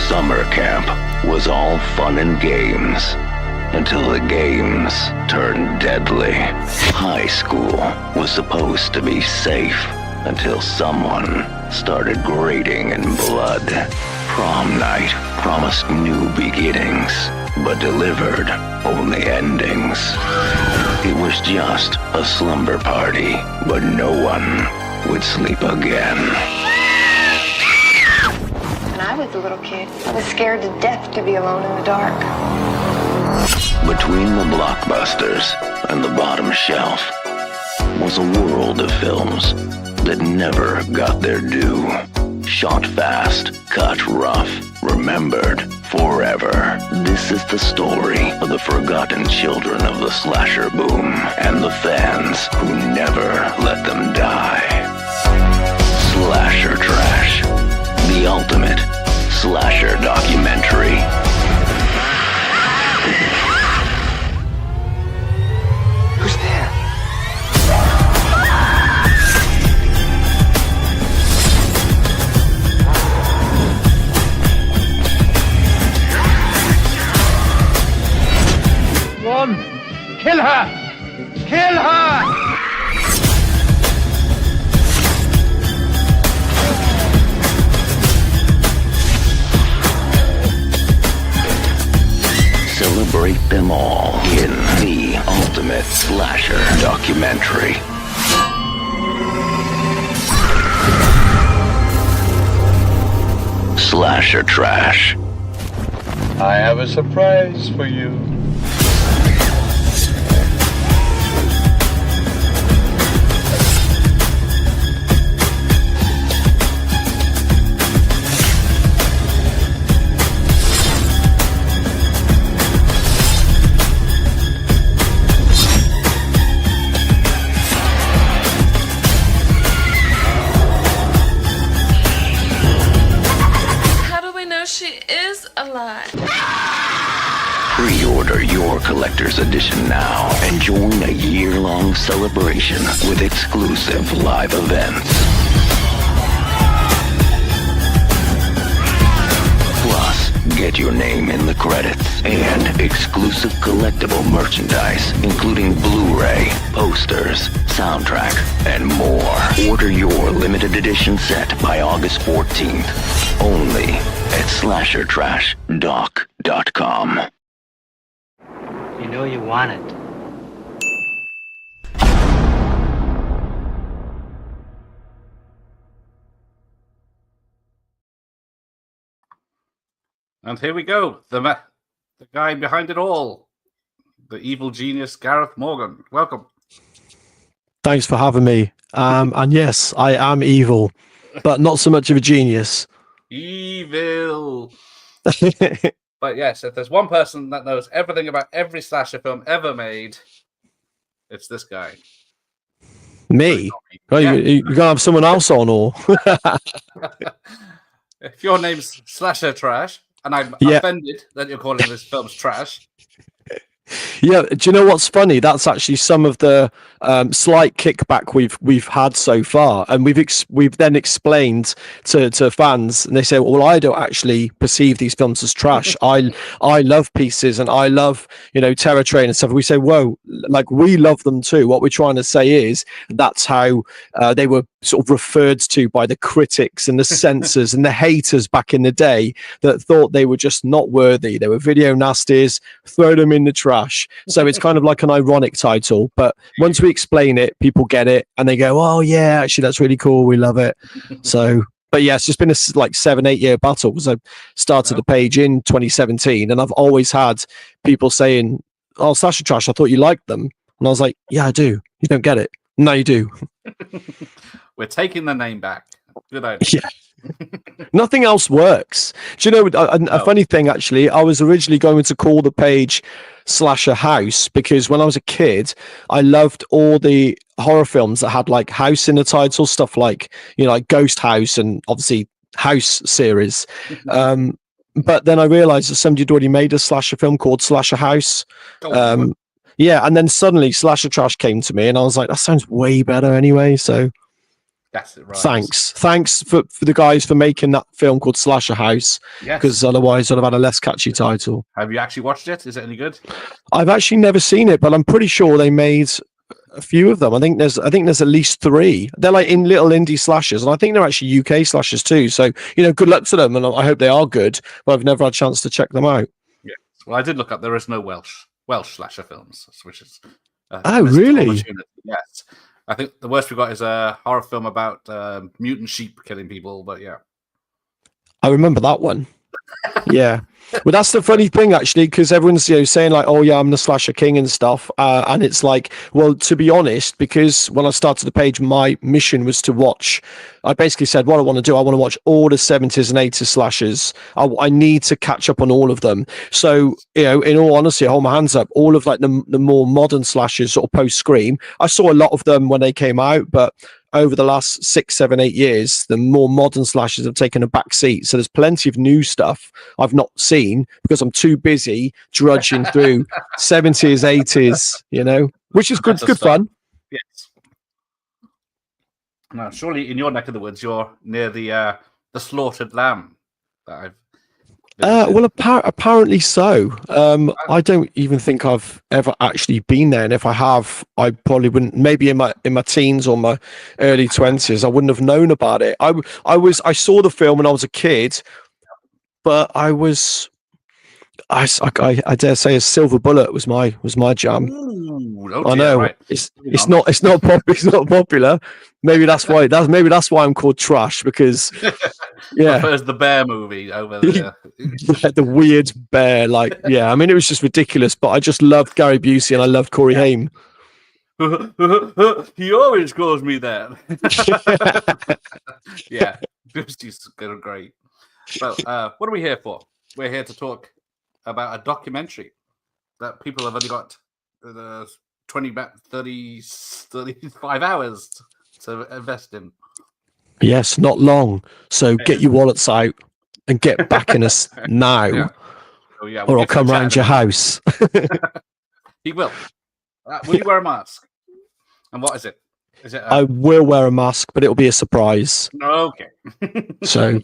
Summer camp was all fun and games until the games turned deadly. High school was supposed to be safe until someone started grading in blood. Prom night promised new beginnings, but delivered only endings. It was just a slumber party, but no one would sleep again. When I was a little kid, I was scared to death to be alone in the dark. Between the blockbusters and the bottom shelf was a world of films that never got their due. Shot fast, cut rough, remembered forever. This is the story of the forgotten children of the slasher boom and the fans who never let them die. Slasher Trash, the ultimate slasher documentary. Who's there? Run! Kill her! Kill her! Celebrate them all in the ultimate slasher documentary. Slasher Trash. I have a surprise for you. She is alive. Pre-order your collector's edition now and join a year-long celebration with exclusive live events. Plus, get your name in the credits and exclusive collectible merchandise, including Blu-ray, posters, soundtrack, and more. Order your limited edition set by August 14th. Only at slashertrashdoc.com. You know you want it. And here we go. The guy behind it all. The evil genius, Gareth Morgan. Welcome. Thanks for having me. And yes, I am evil, but not so much of a genius. Evil. But yes, if there's one person that knows everything about every slasher film ever made, it's this guy. Me? Oh, Yeah. you gonna have someone else on, or? If your name's Slasher Trash, and I'm Yeah. offended that you're calling this film's trash. Yeah, do you know what's funny? That's actually some of the slight kickback we've had so far, and we've then explained to fans, and they say, "Well, I don't actually perceive these films as trash. I love Pieces, and I love Terror Train and stuff." We say, "Whoa, like we love them too." What we're trying to say is that's how they were sort of referred to by the critics and the censors and the haters back in the day that thought they were just not worthy. They were video nasties. Throw them in the trash. So it's kind of like an ironic title, but once we explain it, people get it and they go, "Oh yeah, actually that's really cool. We love it." So, but yeah, it's just been a 7-8 year battle because I started the page in 2017, and I've always had people saying, "Oh, Slasher Trash, I thought you liked them," and I was like, "Yeah, I do. You don't get it. No, you do." We're taking the name back. Good idea. Yeah. Nothing else works. Do you know a funny thing? Actually, I was originally going to call the page Slasher House because when I was a kid, I loved all the horror films that had like house in the title, stuff like like Ghost House and obviously House series. But then I realized that somebody had already made a slasher film called Slasher House. Yeah, and then suddenly Slasher Trash came to me, and I was like, that sounds way better anyway. So Yes, it rhymes. Thanks for the guys for making that film called Slasher House, Yes. because otherwise I'd have had a less catchy title. Have you actually watched it? Is it any good? I've actually never seen it, but I'm pretty sure they made a few of them. I think there's at least 3. They're like in little indie slashers, and I think they're actually UK slashers too. So good luck to them, and I hope they are good. But I've never had a chance to check them out. Yes. Well, I did look up. There is no Welsh slasher films, which is really? Yes. I think the worst we've got is a horror film about mutant sheep killing people. But yeah, I remember that one. Yeah. Well, that's the funny thing, actually, because everyone's saying like, "Oh yeah, I'm the slasher king" and stuff, and it's like, well, to be honest, because when I started the page, my mission was to watch. I basically said, what I want to do, I want to watch all the 70s and 80s slashers. I need to catch up on all of them. So, in all honesty, I hold my hands up. All of like the more modern slashers, sort of post Scream, I saw a lot of them when they came out, but over the last 6, 7, 8 years, the more modern slashers have taken a back seat. So there's plenty of new stuff I've not seen because I'm too busy drudging through 70s, 80s, which is good fun. Yes. Now, surely in your neck of the woods, you're near the slaughtered lamb that I've well, apparently so. I don't even think I've ever actually been there, and if I have, I probably wouldn't. Maybe in my teens or my early 20s, I wouldn't have known about it. I saw the film when I was a kid, but I dare say a Silver Bullet was my jam. Ooh, oh I dear, know right. it's not popular. Maybe that's why I'm called Trash, because yeah, prefers the bear movie over there. the weird bear, like, yeah. I mean, it was just ridiculous, but I just loved Gary Busey and I loved Corey Haim. He always calls me that. Yeah, Busey's great. But what are we here for? We're here to talk about a documentary that people have only got 35 hours to invest in. Yes, not long. So get your wallets out and get backing us now, Yeah. Oh, yeah. or I'll come round your house. He will. Will you wear a mask? And what is it? Is it? I will wear a mask, but it'll be a surprise. Okay. So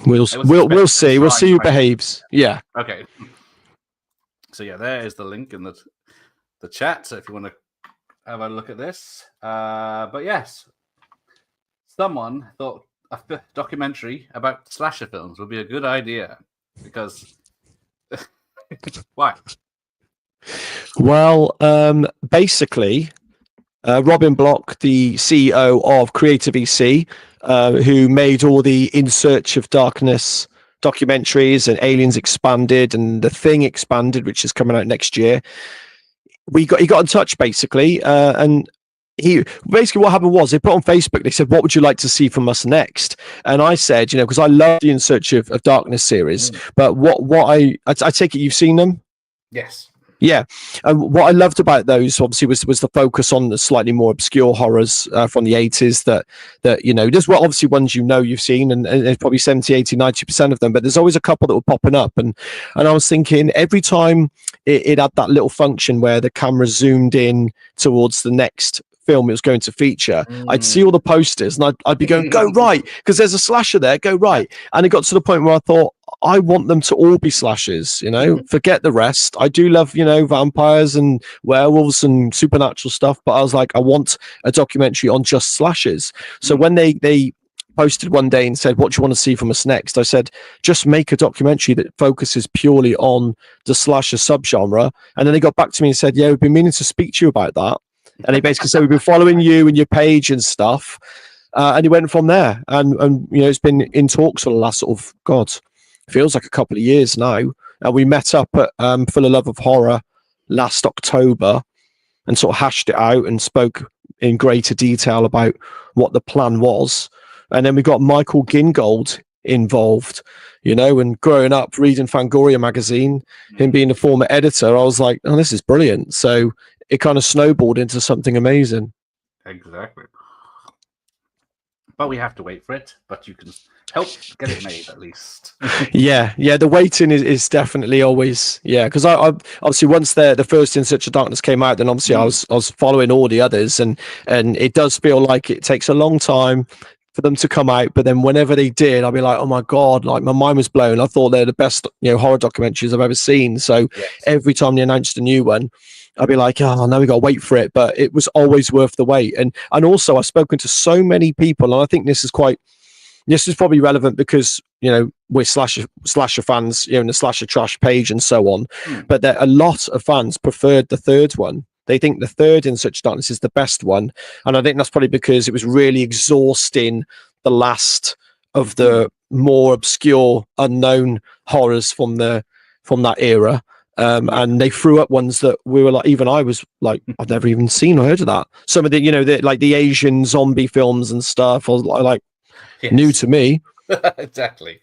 we'll see. We'll see who behaves. Yeah. Okay. So yeah, there is the link in the chat. So if you want to have a look at this, but yes, someone thought a documentary about slasher films would be a good idea because why? Well, basically, Robin Block, the CEO of Creative EC, who made all the In Search of Darkness documentaries and Aliens Expanded and The Thing Expanded, which is coming out next year. He got in touch basically, and he basically, what happened was they put on Facebook, they said, what would you like to see from us next? And I said, because I love the In Search of Darkness series, but what I take it you've seen them? Yes. Yeah, and what I loved about those obviously was the focus on the slightly more obscure horrors from the 80s that there's obviously ones you've seen, and there's probably 70, 80, 90% of them, but there's always a couple that were popping up, and I was thinking every time it had that little function where the camera zoomed in towards the next film it was going to feature, I'd see all the posters and I'd be going, go right, because there's a slasher there, go right. And it got to the point where I thought, I want them to all be slashers, forget the rest. I do love, vampires and werewolves and supernatural stuff, but I was like, I want a documentary on just slashers. So when they posted one day and said, what do you want to see from us next? I said, just make a documentary that focuses purely on the slasher subgenre. And then they got back to me and said, yeah, we've been meaning to speak to you about that. And he basically said, we've been following you and your page and stuff. And he went from there. And it's been in talks for the last sort of, feels like a couple of years now. And we met up at Full of Love of Horror last October and sort of hashed it out and spoke in greater detail about what the plan was. And then we got Michael Gingold involved, and growing up reading Fangoria magazine, him being a former editor, I was like, oh, this is brilliant. So it kind of snowballed into something amazing. Exactly. but we have to wait for it. But you can help get it made at least. Yeah, the waiting is definitely always because I obviously once the first In Search of Darkness came out, then obviously I was following all the others, and it does feel like it takes a long time for them to come out, but then whenever they did, I'd be like, oh my god, like my mind was blown. I thought they're the best horror documentaries I've ever seen. So every time they announced a new one, I'd be like, oh, now we got to wait for it. But it was always worth the wait. And also I've spoken to so many people, and I think this is probably relevant because we're slasher fans, in the slasher trash page and so on. But there a lot of fans preferred the third one. They think the third In Search of Darkness is the best one, and I think that's probably because it was really exhausting the last of the more obscure, unknown horrors from that era. And they threw up ones that we were like, even I was like, I've never even seen or heard of that. Some of the like the Asian zombie films and stuff was like new to me. Exactly.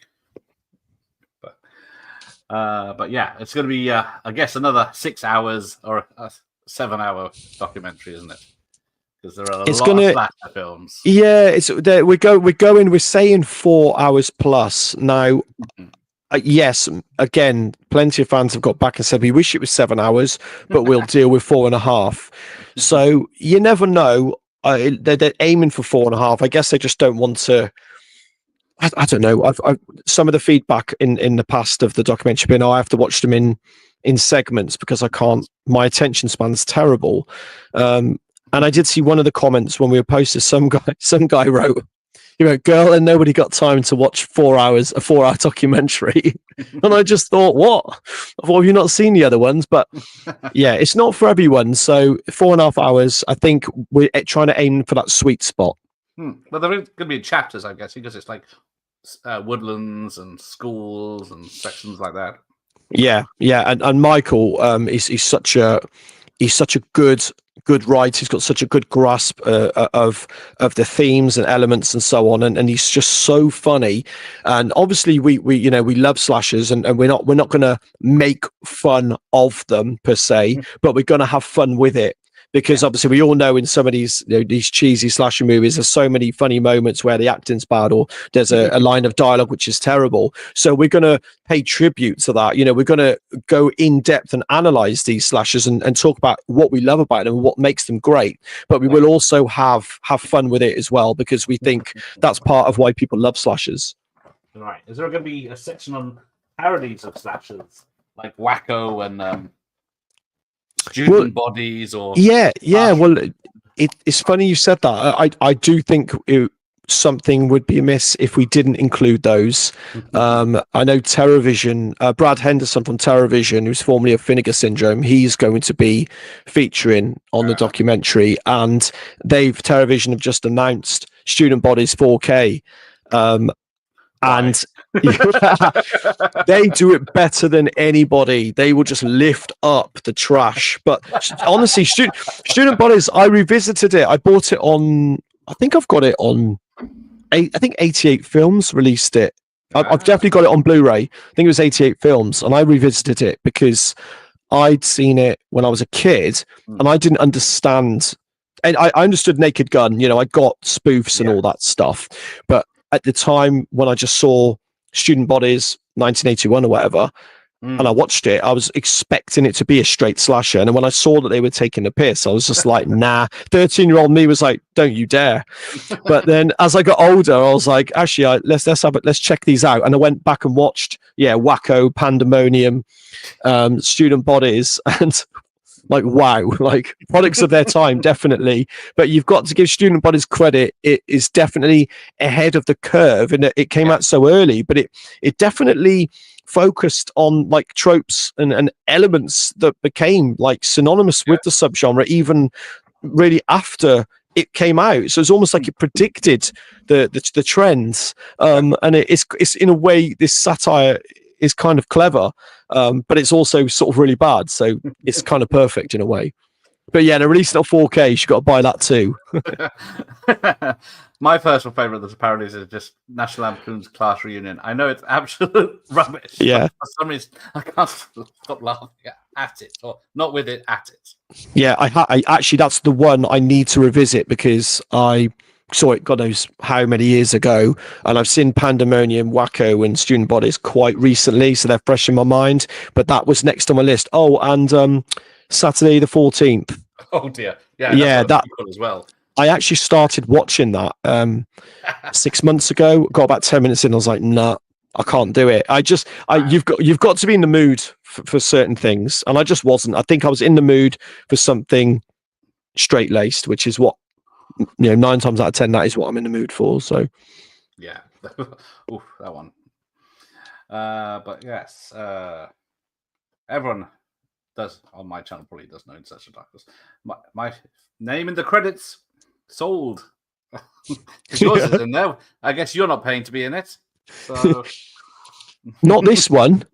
But yeah, it's going to be, I guess, another 6 hours or a 7-hour documentary, isn't it? Because there are a lot of slasher films. Yeah, we're saying 4 hours plus now. Yes, again, plenty of fans have got back and said we wish it was 7 hours, but we'll deal with 4.5. So you never know. They're aiming for 4.5. I guess they just don't want to. I don't know. I've some of the feedback in the past of the documentary been, I have to watch them in segments because I can't. My attention span's terrible. And I did see one of the comments when we were posted. Some guy wrote, "Girl, and nobody got time to watch 4 hours, a 4-hour documentary." And I just thought, what? I thought, have you not seen the other ones? But yeah, it's not for everyone. So 4.5 hours. I think we're trying to aim for that sweet spot. Well, there are going to be chapters, I guess, because it's like woodlands and schools and sections like that. Yeah, and Michael, he's such a good writer. He's got such a good grasp of the themes and elements and so on, and he's just so funny. And obviously, we love slashers, and we're not going to make fun of them per se, but we're going to have fun with it. Because obviously we all know in some of these these cheesy slasher movies, there's so many funny moments where the acting's bad or there's a line of dialogue which is terrible. So we're going to pay tribute to that. We're going to go in depth and analyze these slashers and talk about what we love about them and what makes them great. But we will also have fun with it as well, because we think that's part of why people love slashers. Right. Is there going to be a section on parodies of slashers like Wacko and student bodies or well it's funny you said that. I do think something would be amiss if we didn't include those. I know TerrorVision, Brad Henderson from TerrorVision, who's formerly of Finnegan Syndrome, he's going to be featuring on the documentary, and TerrorVision have just announced Student Bodies 4K, and they do it better than anybody. They will just lift up the trash. But honestly, Student Bodies, I revisited it. I bought it on, I think I've got it on, I think 88 Films released it. I've definitely got it on Blu-ray. I think it was 88 Films, and I revisited it because I'd seen it when I was a kid, and I didn't understand. And I understood Naked Gun. I got spoofs and all that stuff, but at the time when I just saw Student Bodies 1981 or whatever, and I watched it, I was expecting it to be a straight slasher. And then when I saw that they were taking the piss, I was just like, nah. 13-year-old me was like, don't you dare. But then as I got older, I was like, actually, let's check these out. And I went back and watched, Wacko, Pandemonium, Student Bodies, and like, wow, like products of their time, definitely. But you've got to give Student Bodies credit. It is definitely ahead of the curve, and it came out so early, but it definitely focused on like tropes and elements that became like synonymous with the subgenre, even really after it came out. So it's almost like it predicted the trends. And it's in a way, this satire is kind of clever, but it's also sort of really bad. So it's kind of perfect in a way. But yeah, they're releasing it on 4K. You've got to buy that too. My personal favourite of the parodies is just National Lampoon's Class Reunion. I know it's absolute rubbish. Yeah. For some reason, I can't stop laughing at it, or not with it, at it. Yeah, I actually, that's the one I need to revisit because I saw it God knows how many years ago, and I've seen Pandemonium, Wacko, and Student Bodies quite recently, so they're fresh in my mind. But that was next on my list. Oh, and Saturday the 14th. Oh dear, yeah, Yeah, that's that cool as well. I actually started watching that 6 months ago. Got about 10 minutes in, I was like, nah, I can't do it. You've got to be in the mood for certain things, and I just wasn't. I think I was in the mood for something straight laced, which is what 9 times out of 10 that is what I'm in the mood for. So Yeah, oof, that one. But yes, everyone does on my channel probably does know In Search of Darkness. My name in the credits sold. Because yours is in there. I guess you're not paying to be in it. So not this one.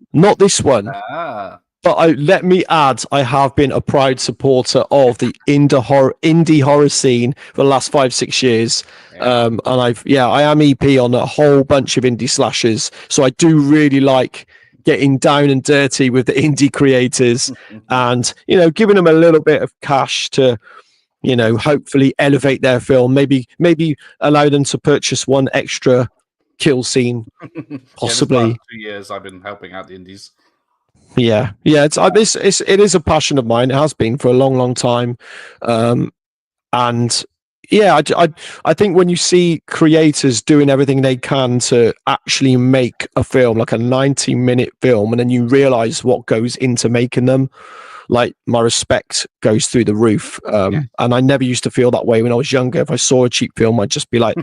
But let me add, I have been a proud supporter of the indie horror scene for the last 5-6 years. Yeah. And I am EP on a whole bunch of indie slashers. So I do really like getting down and dirty with the indie creators and, giving them a little bit of cash to, hopefully elevate their film, maybe allow them to purchase one extra kill scene, possibly. Yeah, 2 years I've been helping out the indies. Yeah, it is a passion of mine. It has been for a long, long time, and yeah, I think when you see creators doing everything they can to actually make a film, like a 90-minute film, and then you realize what goes into making them, like my respect goes through the roof. And I never used to feel that way when I was younger. If I saw a cheap film, I'd just be like,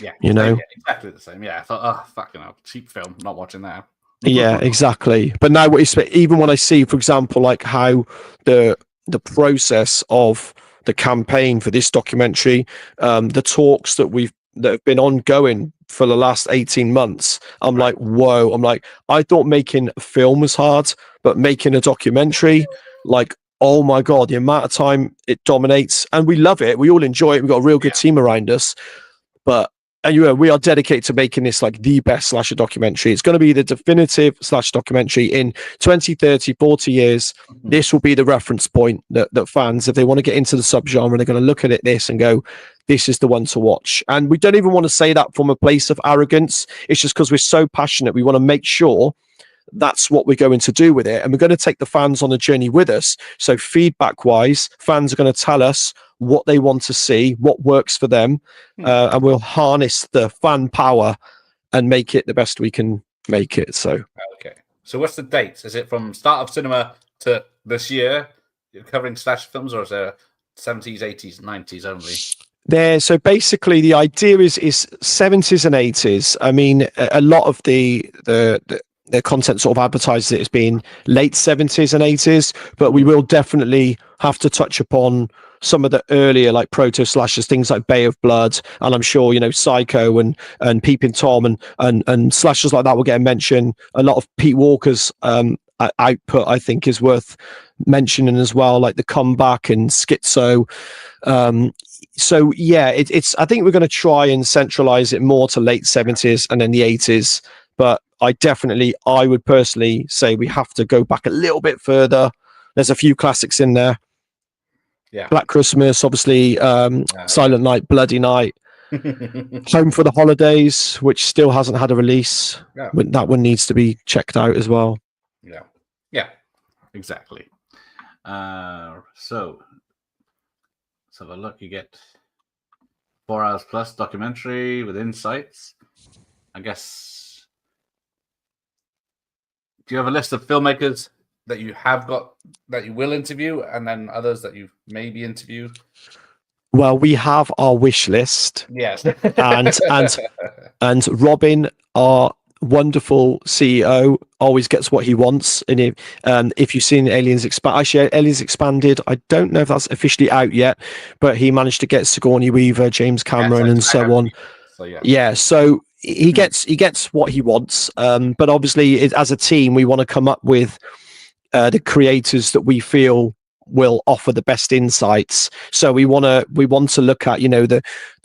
yeah, yeah, exactly the same. Yeah, I thought, oh, fucking hell, cheap film, not watching that. Yeah, exactly. But now, even when I see, for example, like how the process of the campaign for this documentary, the talks that have been ongoing for the last 18 months, I'm like, whoa! I'm like, I thought making a film was hard, but making a documentary, like, oh my god, the amount of time it dominates, and we love it. We all enjoy it. We've got a real good team around us, but. And we are dedicated to making this like the best slasher documentary. It's going to be the definitive slash documentary in 20, 30, 40 years. This will be the reference point that fans, if they want to get into the subgenre, they're going to look at this and go, this is the one to watch. And we don't even want to say that from a place of arrogance. It's just because we're so passionate. We want to make sure that's what we're going to do with it. And we're going to take the fans on the journey with us. So feedback wise, fans are going to tell us what they want to see, what works for them, and we'll harness the fan power and make it the best we can make it. So okay, so what's the date? Is it from start of cinema to this year? You're covering slash films, or is there 70s, 80s, 90s only? So basically the idea is 70s and 80s. I mean, a lot of the content sort of advertises it as being late 70s and 80s, but we will definitely have to touch upon some of the earlier like proto slashers, things like Bay of Blood, and I'm sure Psycho and Peeping Tom and slashers like that will get a mention. A lot of Pete Walker's output I think is worth mentioning as well, like The Comeback and Schizo. So yeah, it's I think we're going to try and centralize it more to late 70s and then the 80s, but I would personally say we have to go back a little bit further. There's a few classics in there. Yeah. Black Christmas, obviously, Silent Night, Bloody Night, Home for the Holidays, which still hasn't had a release. Yeah. That one needs to be checked out as well. Yeah, exactly. So let's have a look. You get 4 hours plus documentary with insights. I guess. Do you have a list of filmmakers that you have got that you will interview, and then others that you maybe interview? Well, we have our wish list. Yes. and Robin, our wonderful CEO, always gets what he wants. And if you've seen Aliens Expanded, I don't know if that's officially out yet, but he managed to get Sigourney Weaver, James Cameron, and so on. So yeah. So he gets what he wants. But obviously, as a team, we want to come up with the creators that we feel will offer the best insights. So we want to look at the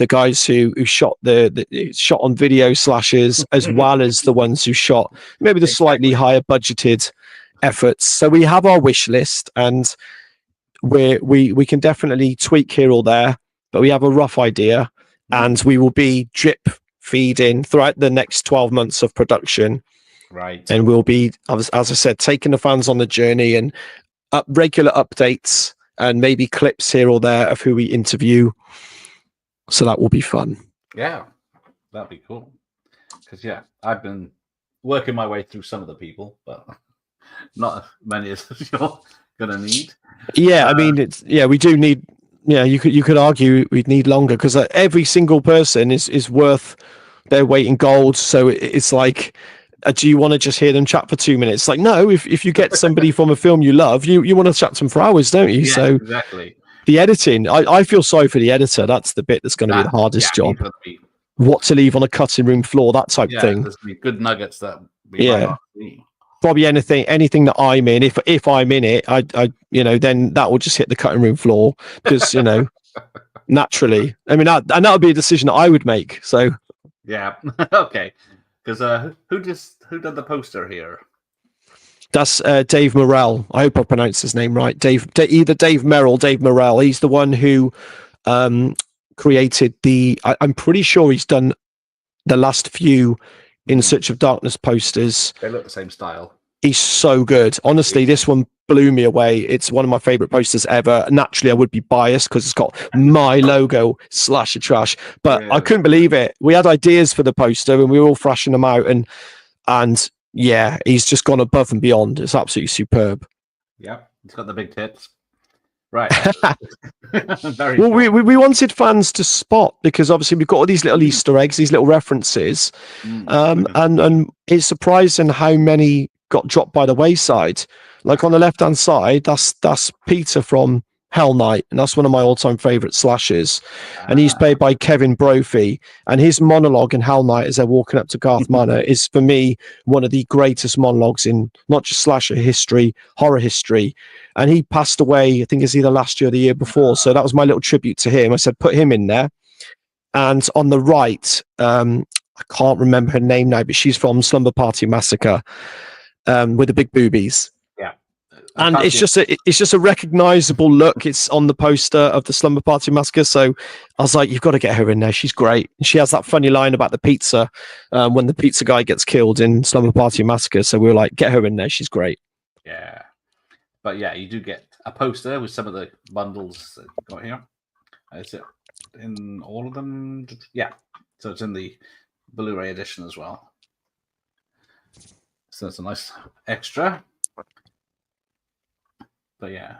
guys who shot the shot on video slashers as well as the ones who shot maybe the slightly higher budgeted efforts. So we have our wish list, and we can definitely tweak here or there, but we have a rough idea. and we will be drip feeding throughout the next 12 months of production. Right. And we'll be, as I said, taking the fans on the journey and regular updates and maybe clips here or there of who we interview. So that will be fun. Yeah, that'd be cool. Because, yeah, I've been working my way through some of the people, but not as many as you're going to need. Yeah, I mean, we do need, you could argue we'd need longer because every single person is worth their weight in gold. So it's like, do you want to just hear them chat for 2 minutes? Like, no, if you get somebody from a film you love, you want to chat to them for hours, don't you? Yeah, so exactly. The editing, I feel sorry for the editor. That's the bit that's going to be the hardest job. What to leave on a cutting room floor, that type thing. There's good nuggets that we might not see. Probably anything that I'm in. If I'm in it, I then that will just hit the cutting room floor because naturally. I mean, and that would be a decision that I would make. So yeah, okay. Because who did the poster here? That's Dave Morrell. I hope I pronounced his name right. Either Dave Merrill, Dave Morrell. He's the one who created I'm pretty sure he's done the last few In Search of Darkness posters. They look the same style. He's so good. Honestly, this one blew me away. It's one of my favorite posters ever. Naturally, I would be biased because it's got my logo / trash. But I couldn't believe it. We had ideas for the poster and we were all thrashing them out. And yeah, he's just gone above and beyond. It's absolutely superb. Yeah, he's got the big tits. Right. Well, we wanted fans to spot because obviously we've got all these little Easter eggs, these little references, and it's surprising how many got dropped by the wayside. Like on the left-hand side, that's Peter from Hell Night, and that's one of my all-time favorite slashers. And he's played by Kevin Brophy, and his monologue in Hell Night as they're walking up to Garth Manor is for me one of the greatest monologues in not just slasher history, horror history. And he passed away, I think it's either last year or the year before. So that was my little tribute to him. I said, put him in there. And on the right, I can't remember her name now, but she's from Slumber Party Massacre with the big boobies. Yeah. And it's just a recognizable look. It's on the poster of the Slumber Party Massacre. So I was like, you've got to get her in there. She's great. She has that funny line about the pizza when the pizza guy gets killed in Slumber Party Massacre. So we were like, get her in there. She's great. Yeah. But yeah, you do get a poster with some of the bundles that you've got here. Is it in all of them? Yeah. So it's in the Blu-ray edition as well. So it's a nice extra. But yeah.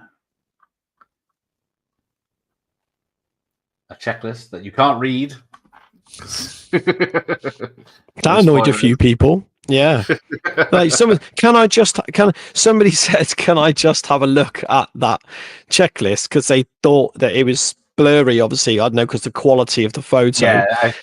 A checklist that you can't read. That annoyed a few people. Yeah. Like somebody said, can I just have a look at that checklist? Because they thought that it was blurry, obviously. I don't know, because the quality of the photo. Yeah,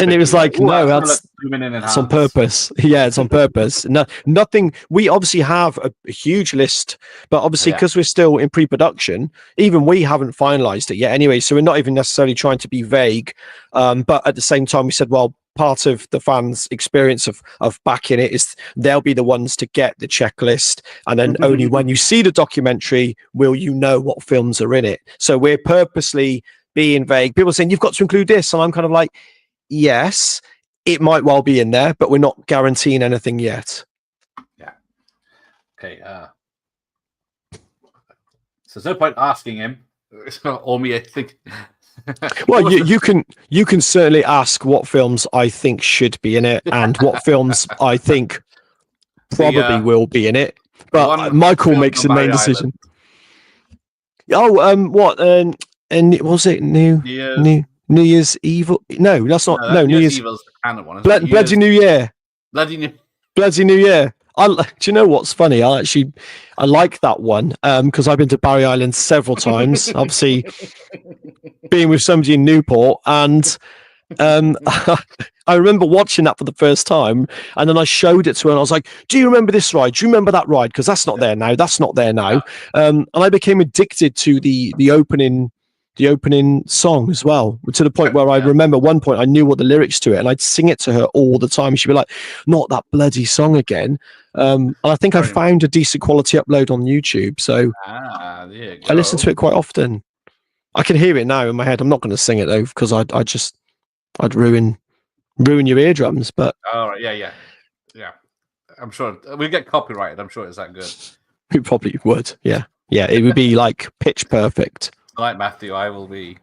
and it was like, no, that's on purpose. Yeah, it's on purpose. No, nothing. We obviously have a huge list, but obviously because we're still in pre-production, even we haven't finalized it yet anyway. So we're not even necessarily trying to be vague. But at the same time, we said, well, part of the fans' experience of backing it is they'll be the ones to get the checklist, and then only when you see the documentary will you know what films are in it. So we're purposely being vague. People are saying you've got to include this, and I'm kind of like, yes, it might well be in there, but we're not guaranteeing anything yet. Yeah. Okay. So there's no point asking him or me, I think. Well, you can certainly ask what films I think should be in it and what films I think probably will be in it. But Michael makes the main decision. Oh, what? And was it New Year's Evil? No, that's not. No, New Year's Evil's the canon one. Bloody New Year. Bloody New Year. Do you know what's funny? I like that one because I've been to Barry Island several times. Obviously, being with somebody in Newport, and I remember watching that for the first time, and then I showed it to her, and I was like, "Do you remember this ride? Do you remember that ride? Because that's not there now. That's not there now." And I became addicted to the opening song as well, to the point where I remember at one point I knew all the lyrics to it, and I'd sing it to her all the time. She'd be like, "Not that bloody song again." And I think I found a decent quality upload on YouTube, so I listen to it quite often. I can hear it now in my head. I'm not going to sing it though because I just I'd ruin your eardrums. But All right, yeah. I'm sure we get copyrighted. I'm sure it's that good. we probably would. Yeah, it would be like pitch perfect. Like Matthew, I will be.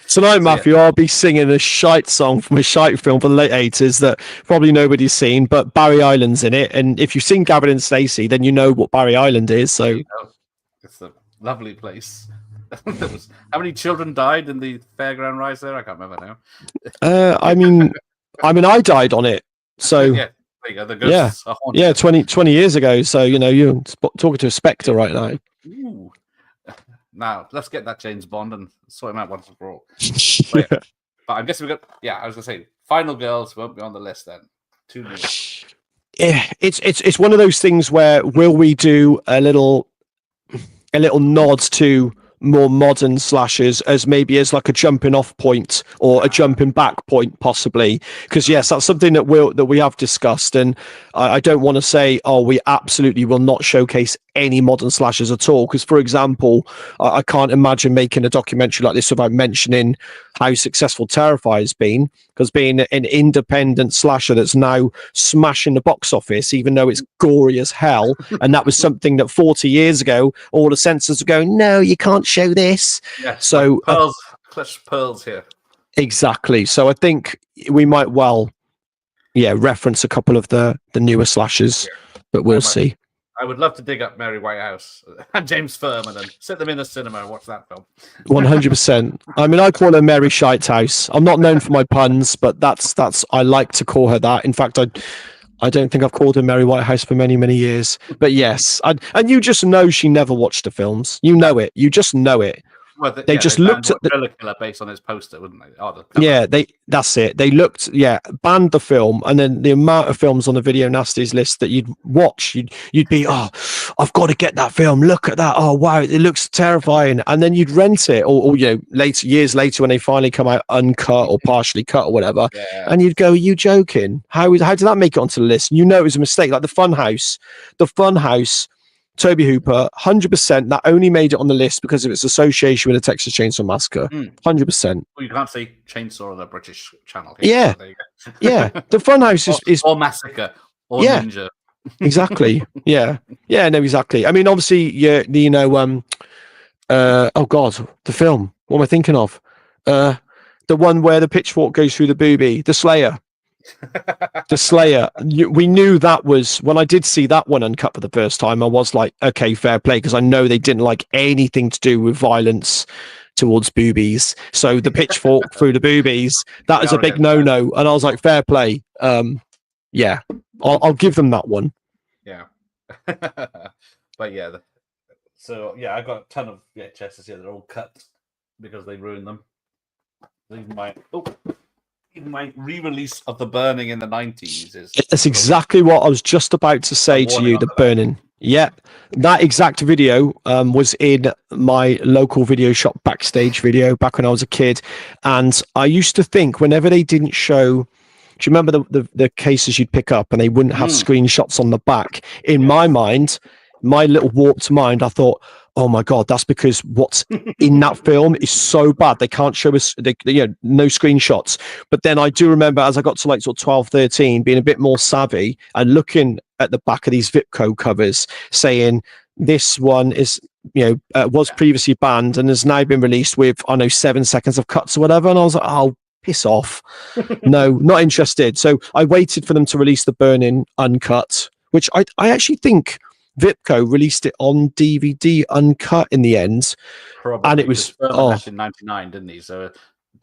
Tonight, Matthew, I'll be singing a shite song from a shite film from the late 80s that probably nobody's seen, but Barry Island's in it. And if you've seen Gavin and Stacey, then you know what Barry Island is. So it's a lovely place. How many children died in the fairground rise there? I can't remember now. I mean, I died on it. So yeah, there you go. The ghosts are haunted. Yeah, 20 years ago. So you're talking to a spectre right now. Ooh. Now let's get that James Bond and sort him out once and for all. But I'm guessing we got. Yeah, I was gonna say Final Girls won't be on the list then. Too new. Yeah, it's one of those things where will we do a little nod to more modern slashers as maybe as like a jumping off point or a jumping back point possibly, because yes, that's something that we have discussed, and I don't want to say we absolutely will not showcase any modern slashers at all, because for example I can't imagine making a documentary like this without mentioning how successful Terrify has been, because being an independent slasher that's now smashing the box office even though it's gory as hell, and that was something that 40 years ago all the censors were going, no, you can't show this. Yeah, so like clutch pearls here. Exactly. So I think we might reference a couple of the newer slashers, but we'll see. I would love to dig up Mary Whitehouse and James Furman and sit them in the cinema and watch that film. 100%. I mean, I call her Mary Shitehouse. I'm not known for my puns, but that's I like to call her that. In fact, I don't think I've called her Mary Whitehouse for many, many years. But yes, and you just know she never watched the films. You know it. You just know it. Well, they just looked at the killer based on his poster, wouldn't they? That's it. They looked, banned the film, and then the amount of films on the Video Nasties list that you'd watch, you'd be, I've got to get that film. Look at that. Oh wow, it looks terrifying. And then you'd rent it, or years later when they finally come out uncut or partially cut or whatever, and you'd go, are you joking? How did that make it onto the list? And it was a mistake. Like the Funhouse. Toby Hooper, 100%. That only made it on the list because of its association with the Texas Chainsaw Massacre. 100%. Well, you can't say Chainsaw on the British channel. Yeah, The Funhouse is or Massacre or Ninja. Exactly. Yeah. No, exactly. I mean, obviously, oh God, the film. What am I thinking of? The one where the pitchfork goes through the boobie, The Slayer. The Slayer. We knew that was, when I did see that one uncut for the first time, I was like, okay, fair play, because I know they didn't like anything to do with violence towards boobies. So the pitchfork through the boobies, that is a big no-no. And I was like, fair play. I'll give them that one. Yeah. But yeah, I got a ton of VHSs here. They're all cut because they ruined them. Even my re-release of The Burning in the 90s is... That's exactly what I was just about to say to you, The Burning. Yeah, that exact video was in my local video shop backstage video back when I was a kid. And I used to think whenever they didn't show... Do you remember the cases you'd pick up and they wouldn't have screenshots on the back? In my mind, my little warped mind, I thought, oh my God, that's because what's in that film is so bad. They can't show us, no screenshots. But then I do remember as I got to like sort of 12, 13, being a bit more savvy and looking at the back of these Vipco covers saying this one is, was previously banned and has now been released with, 7 seconds of cuts or whatever. And I was like, oh, piss off. No, not interested. So I waited for them to release The Burning uncut, which I actually think Vipco released it on DVD uncut in the end. Probably. And it was in 99, didn't he? So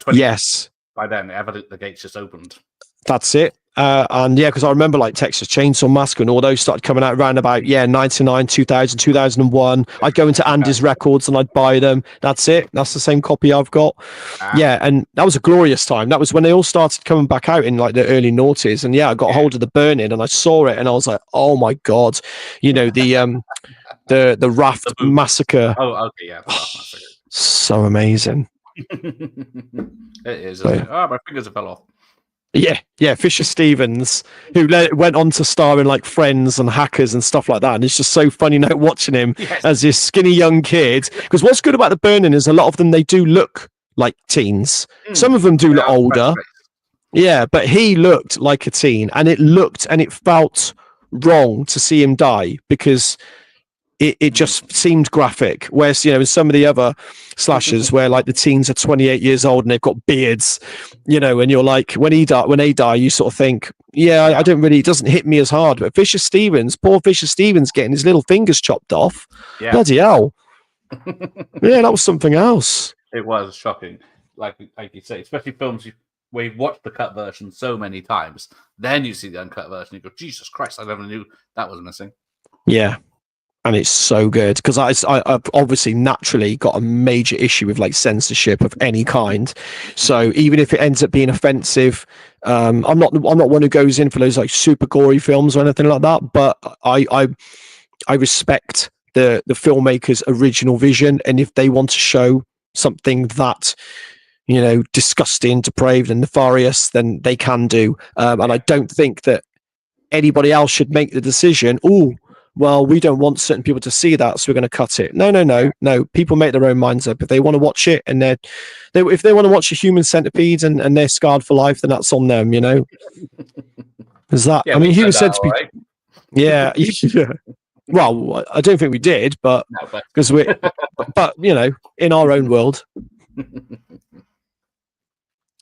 20 yes. By then, the gates just opened. That's it. And because I remember like Texas Chainsaw Massacre and all those started coming out around about 99, 2000, 2001. I'd go into Andy's Records and I'd buy them. That's it. That's the same copy I've got. And that was a glorious time. That was when they all started coming back out in like the early noughties. And I got hold of The Burning and I saw it and I was like, oh my God, the Raft Massacre. Oh, okay, yeah, the Raft Massacre. So amazing. It is. My fingers fell off. Yeah, Fisher Stevens, who went on to star in like Friends and Hackers and stuff like that. And it's just so funny now watching him as this skinny young kid. Because what's good about The Burning is a lot of them, they do look like teens. Some of them do look older. Yeah, but he looked like a teen, and it felt wrong to see him die because it just seemed graphic. Whereas, in some of the other slashers where like the teens are 28 years old and they've got beards, and you're like, when they die, you sort of think, I don't really, it doesn't hit me as hard. But poor Fisher Stevens getting his little fingers chopped off. Yeah. Bloody hell. Yeah, that was something else. It was shocking. Like you say, especially films where you've watched the cut version so many times, then you see the uncut version, you go, Jesus Christ, I never knew that was missing. Yeah. And it's so good because I've obviously naturally got a major issue with like censorship of any kind. So even if it ends up being offensive, I'm not one who goes in for those like super gory films or anything like that. But I respect the filmmaker's original vision, and if they want to show something that disgusting, depraved, and nefarious, then they can do. And I don't think that anybody else should make the decision. Well, we don't want certain people to see that, so we're going to cut it. No. People make their own minds up. If they want to watch it, and if they want to watch a human centipede and they're scarred for life, then that's on them. Is that? Yeah, I mean, he was said that, to be. Right? Yeah. Well, I don't think we did, but because but in our own world.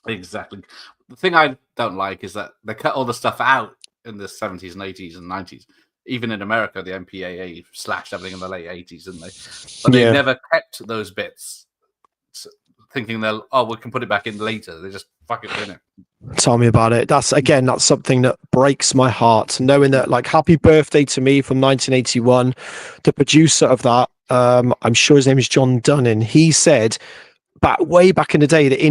Exactly. The thing I don't like is that they cut all the stuff out in the 70s and 80s and 90s. Even in America, the MPAA slashed everything in the late 80s, didn't they? But they never kept those bits, thinking we can put it back in later. They just fuck it in it. Tell me about it. That's something that breaks my heart, knowing that, like, Happy Birthday to Me from 1981, the producer of that, I'm sure his name is John Dunning, he said way back in the day that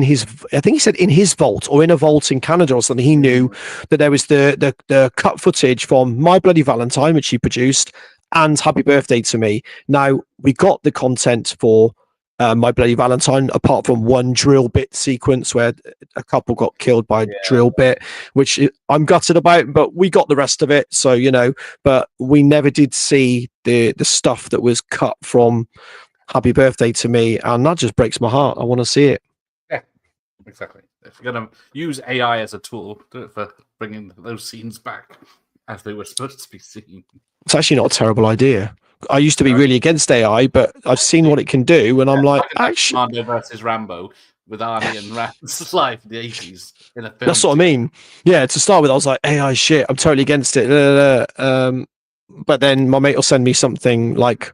I think he said in his vault or in a vault in Canada or something, he knew that there was the cut footage from My Bloody Valentine, which he produced, and Happy Birthday to Me. Now, we got the content for My Bloody Valentine, apart from one drill bit sequence where a couple got killed by a drill bit, which I'm gutted about, but we got the rest of it. So, but we never did see the stuff that was cut from Happy Birthday to Me, and that just breaks my heart. I want to see it. Yeah, exactly. If you're going to use AI as a tool, do it for bringing those scenes back as they were supposed to be seen. It's actually not a terrible idea. I used to be really against AI, but I've seen what it can do, and I'm like, actually, Commando versus Rambo with Arnie and Rand's life in the 80s in a film. That's what I mean. Yeah, to start with, I was like, AI shit, I'm totally against it. But then my mate will send me something like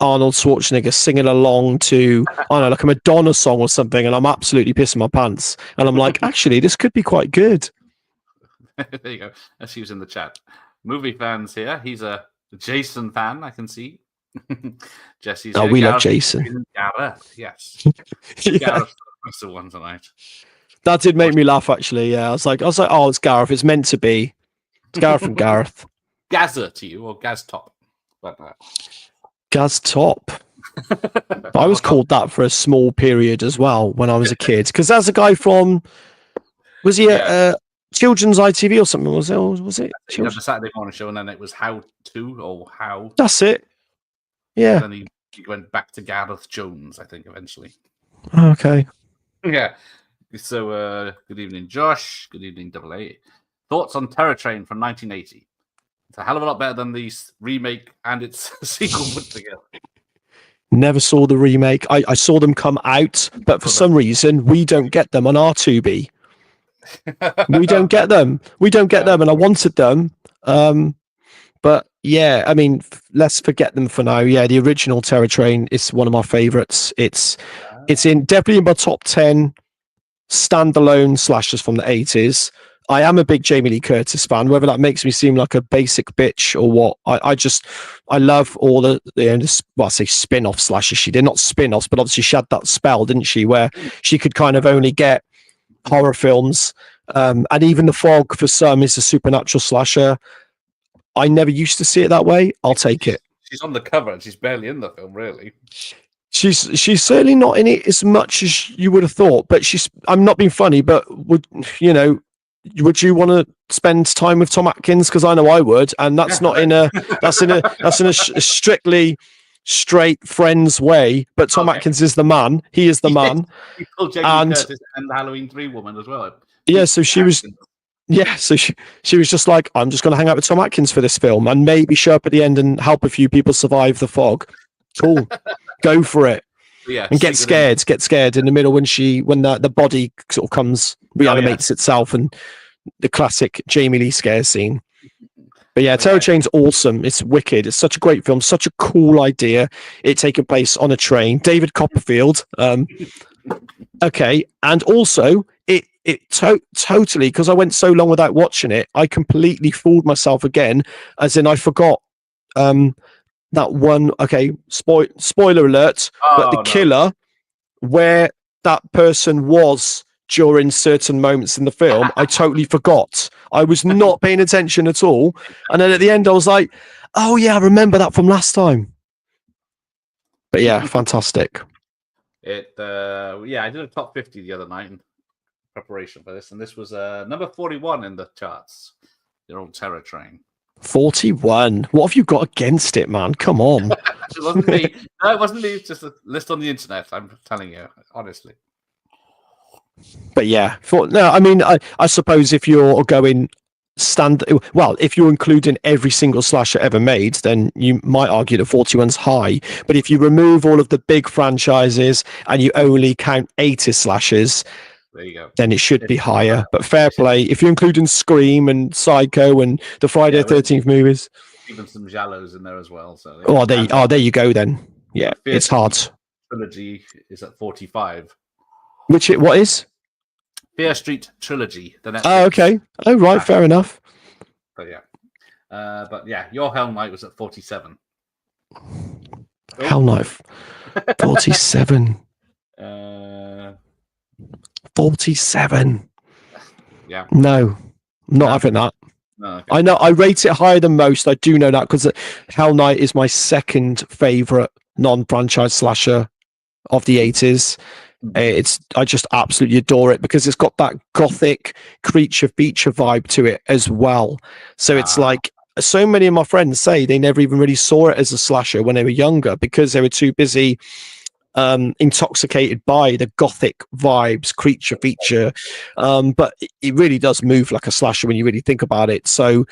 Arnold Schwarzenegger singing along to, I don't know, like a Madonna song or something, and I'm absolutely pissing my pants. And I'm like, actually, this could be quite good. There you go. As he was in the chat. Movie fans here. He's a Jason fan, I can see. Jesse's here. We love Jason. Gareth, yes. Yeah. Gareth was the one tonight. That did make me laugh, actually. Yeah, I was like, oh, it's Gareth. It's meant to be. It's Gareth and Gareth. Gazza to you, or Gaz Top. But, Gaz Top. I was called that for a small period as well when I was a kid. Because that's a guy from, was he a Children's ITV or something? Was it? He had the Saturday morning show, and then it was How To or How. That's it. Yeah. And then he went back to Gareth Jones, I think, eventually. Okay. Yeah. So, good evening, Josh. Good evening, Double A. Thoughts on Terror Train from 1980? It's a hell of a lot better than the remake and its sequel put together. Never saw the remake. I saw them come out, but for some reason, we don't get them on our Tubi. We don't get them. And I wanted them. But yeah, I mean, let's forget them for now. Yeah, the original Terror Train is one of my favorites. It's definitely in my top 10 standalone slashers from the 80s. I am a big Jamie Lee Curtis fan, whether that makes me seem like a basic bitch or what. I love all I say spin-off slashes. She did not spin-offs, but obviously she had that spell, didn't she, where she could kind of only get horror films. And even The Fog for some is a supernatural slasher. I never used to see it that way. I'll take it. She's on the cover and she's barely in the film, really. She's certainly not in it as much as you would have thought, but I'm not being funny, but would you want to spend time with Tom Atkins? Because I know I would, and that's not in a that's in a strictly straight friends way, but Tom Atkins is the man. He is the man. He called Jamie Curtis and the Halloween 3 woman as well. Yeah, so she was. Yeah, so she was just like, I'm just going to hang out with Tom Atkins for this film and maybe show up at the end and help a few people survive the fog. Cool, go for it. Yeah, and get scared in the middle when the body sort of reanimates itself, and the classic Jamie Lee Scares scene. But yeah, Terror Train's awesome. It's wicked. It's such a great film, such a cool idea. It taking place on a train. David Copperfield. Okay, and also it totally, because I went so long without watching it, I completely fooled myself again, as in I forgot that one. Okay, spoiler alert, but the killer, where that person was during certain moments in the film, I totally forgot. I was not paying attention at all, and then at the end I was like, oh yeah, I remember that from last time. But yeah, fantastic. I did a top 50 the other night in preparation for this, and this was number 41 in the charts. Your old Terror Train. 41. What have you got against it, man? Come on. It wasn't me. No, it wasn't me. It's just a list on the internet. I'm telling you, honestly. But yeah, I suppose if you're going if you're including every single slasher ever made, then you might argue that 41's high. But if you remove all of the big franchises and you only count 80 slashers, there you go, then it should be higher. But fair play, if you're including Scream and Psycho and the Friday the 13th movies, even some Giallos in there as well. So there you go then. Yeah, it's hard. Trilogy is at 45. What is? Fear Street Trilogy. The Netflix. Oh, okay. Oh, right. Fair enough. But yeah, Your Hell Night was at 47. Hell Night. 47. 47. Yeah. No, not having that. No, okay. I know I rate it higher than most. I do know that, because Hell Night is my second favorite non-franchise slasher of the 80s. I just absolutely adore it, because it's got that gothic creature feature vibe to it as well. So it's like, so many of my friends say they never even really saw it as a slasher when they were younger, because they were too busy intoxicated by the gothic vibes, creature feature. But it really does move like a slasher when you really think about it. So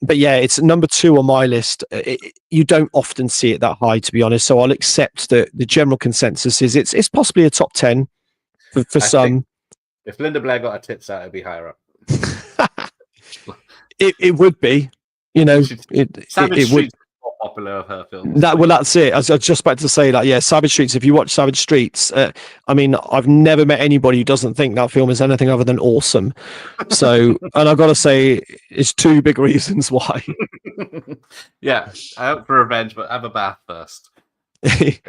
but yeah, it's number 2 on my list. You don't often see it that high, to be honest. So I'll accept that the general consensus is it's possibly a top 10 for some. If Linda Blair got her tits out, it'd be higher up. It would be, it would. More popular of her films. That's it. I was just about to say that. Yeah, Savage Streets. If you watch Savage Streets, I've never met anybody who doesn't think that film is anything other than awesome. So, and I've got to say, it's 2 big reasons why. Yeah, I hope for revenge, but have a bath first.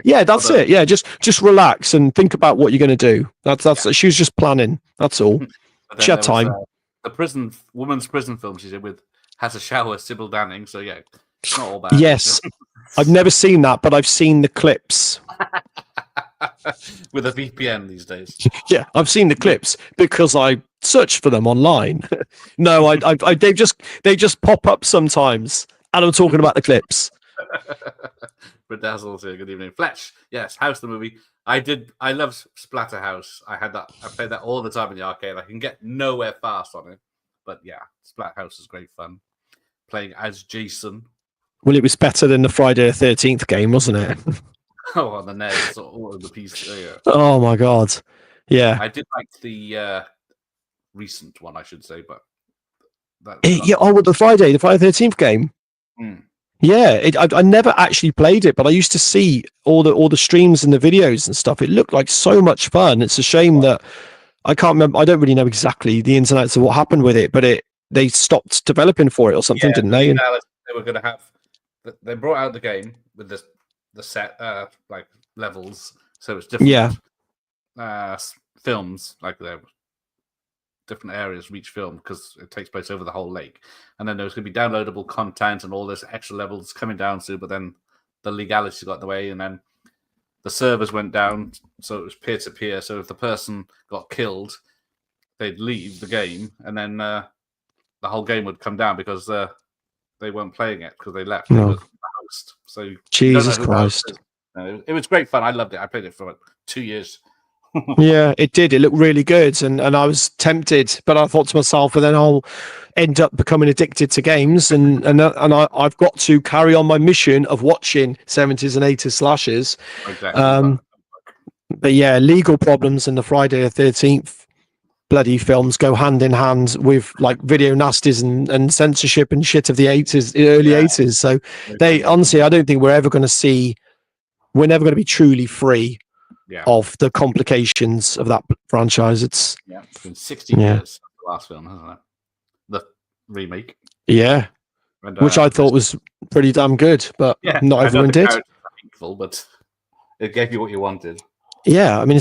Yeah, that's it. Yeah, just relax and think about what you're going to do. That's she was just planning. That's all. She had time. The woman's prison film she did with Has a Shower, Sybil Danning. So yeah. It's not all bad. Yes, I've never seen that, but I've seen the clips. With a VPN these days. Yeah, I've seen the clips because I search for them online. No, they just pop up sometimes, and I'm talking about the clips. Bedazzles here. Good evening, Fletch. Yes, House the movie. I love Splatterhouse. I played that all the time in the arcade. I can get nowhere fast on it, but yeah, Splatterhouse is great fun. Playing as Jason. Well, it was better than the Friday the 13th game, wasn't it? Oh, on the NES, all of the pieces. Yeah. Oh my god, yeah. I did like the recent one, I should say, but the Friday the 13th game. Yeah, I never actually played it, but I used to see all the streams and the videos and stuff. It looked like so much fun. It's a shame that I can't remember. I don't really know exactly the ins and outs of what happened with it, but they stopped developing for it or something, didn't they? They were going to have. They brought out the game with the set like levels, so it's different. Films, like they're different areas for each film because it takes place over the whole lake, and then there's going to be downloadable content and all this extra levels coming down soon. But then the legality got in the way, and then the servers went down, so it was peer to peer. So if the person got killed, they'd leave the game, and then the whole game would come down because they weren't playing it because they left. No. The host. So you don't know Jesus who that Christ. is. No, it was great fun. I loved it. I played it for like 2 years. Yeah, it did. It looked really good, and I was tempted, but I thought to myself, well, then I'll end up becoming addicted to games, and I've got to carry on my mission of watching 70s and 80s slashers. Exactly. But yeah, legal problems and the Friday the 13th bloody films go hand in hand with like video nasties and censorship and shit of the 80s, early 80s. So they honestly, I don't think we're never going to be truly free of the complications of that franchise. It's been 60 years since the last film, hasn't it? The remake. Yeah. And, which I thought was pretty damn good, but not everyone did. But it gave you what you wanted. Yeah, I mean,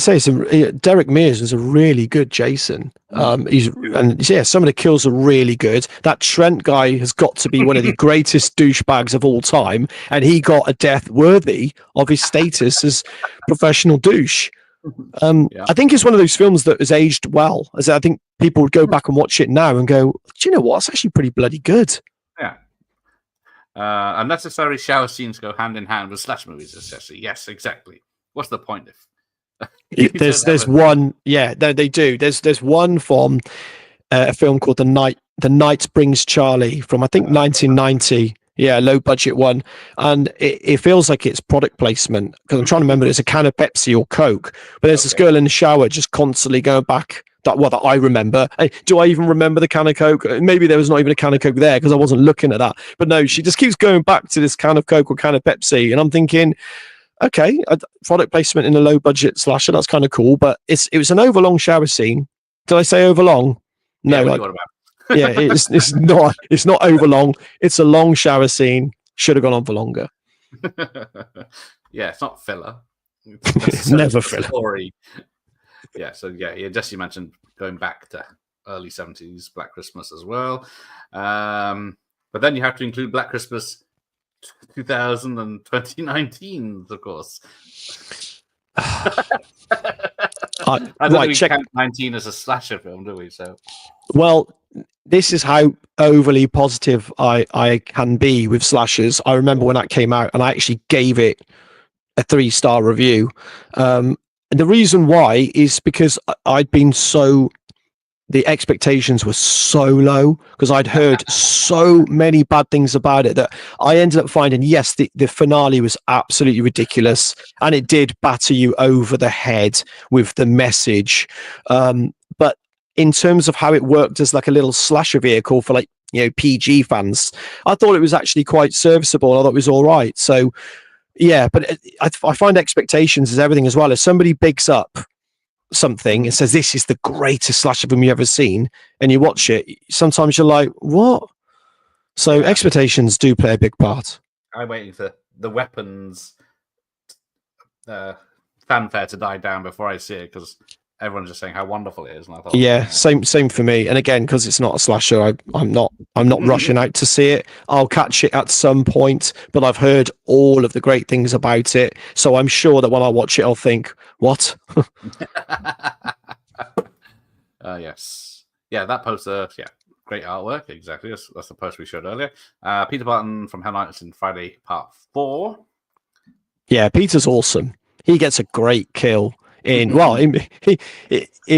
Derek Mears was a really good Jason. Some of the kills are really good. That Trent guy has got to be one of the greatest douchebags of all time, and he got a death worthy of his status as professional douche. I think it's one of those films that has aged well. As I think people would go back and watch it now and go, "Do you know what? It's actually pretty bloody good." Yeah. Unnecessary shower scenes go hand in hand with slash movies, especially. Yes, exactly. What's the point if? There's one, they do. There's one from a film called The Night Brings Charlie from I think 1990. Yeah, low budget one, and it feels like it's product placement because I'm trying to remember it's a can of Pepsi or Coke. But there's this girl in the shower just constantly going back. That I remember. Do I even remember the can of Coke? Maybe there was not even a can of Coke there because I wasn't looking at that. But no, she just keeps going back to this can of Coke or can of Pepsi, and I'm thinking, okay, product placement in a low budget slasher, that's kind of cool, but it was an overlong shower scene. Did I say overlong? No, it's not overlong. It's a long shower scene. Should have gone on for longer. It's not filler. It's never filler. Story. Jesse mentioned going back to early 70s Black Christmas as well. But then you have to include Black Christmas 2000 and 2019, of course. I don't think we count 19 as a slasher film, do we? So, well, this is how overly positive I can be with slashers. I remember when that came out, and I actually gave it a 3-star review. And the reason why is because the expectations were so low because I'd heard so many bad things about it that I ended up finding, yes, the finale was absolutely ridiculous and it did batter you over the head with the message. But in terms of how it worked as like a little slasher vehicle for PG fans, I thought it was actually quite serviceable. I thought it was all right. So yeah, but I find expectations is everything as well. If somebody bigs up something and says this is the greatest slasher film you've ever seen, and you watch it, sometimes you're like, what? So expectations do play a big part. I'm waiting for the weapons fanfare to die down before I see it because everyone's just saying how wonderful it is, and I thought, same for me. And again, because it's not a slasher, I'm not rushing out to see it. I'll catch it at some point, but I've heard all of the great things about it, so I'm sure that when I watch it, I'll think, what? Yes. Yeah, that poster, great artwork. Exactly. That's the poster we showed earlier. Peter Barton from Hell Nights in Friday Part 4. Yeah, Peter's awesome. He gets a great kill he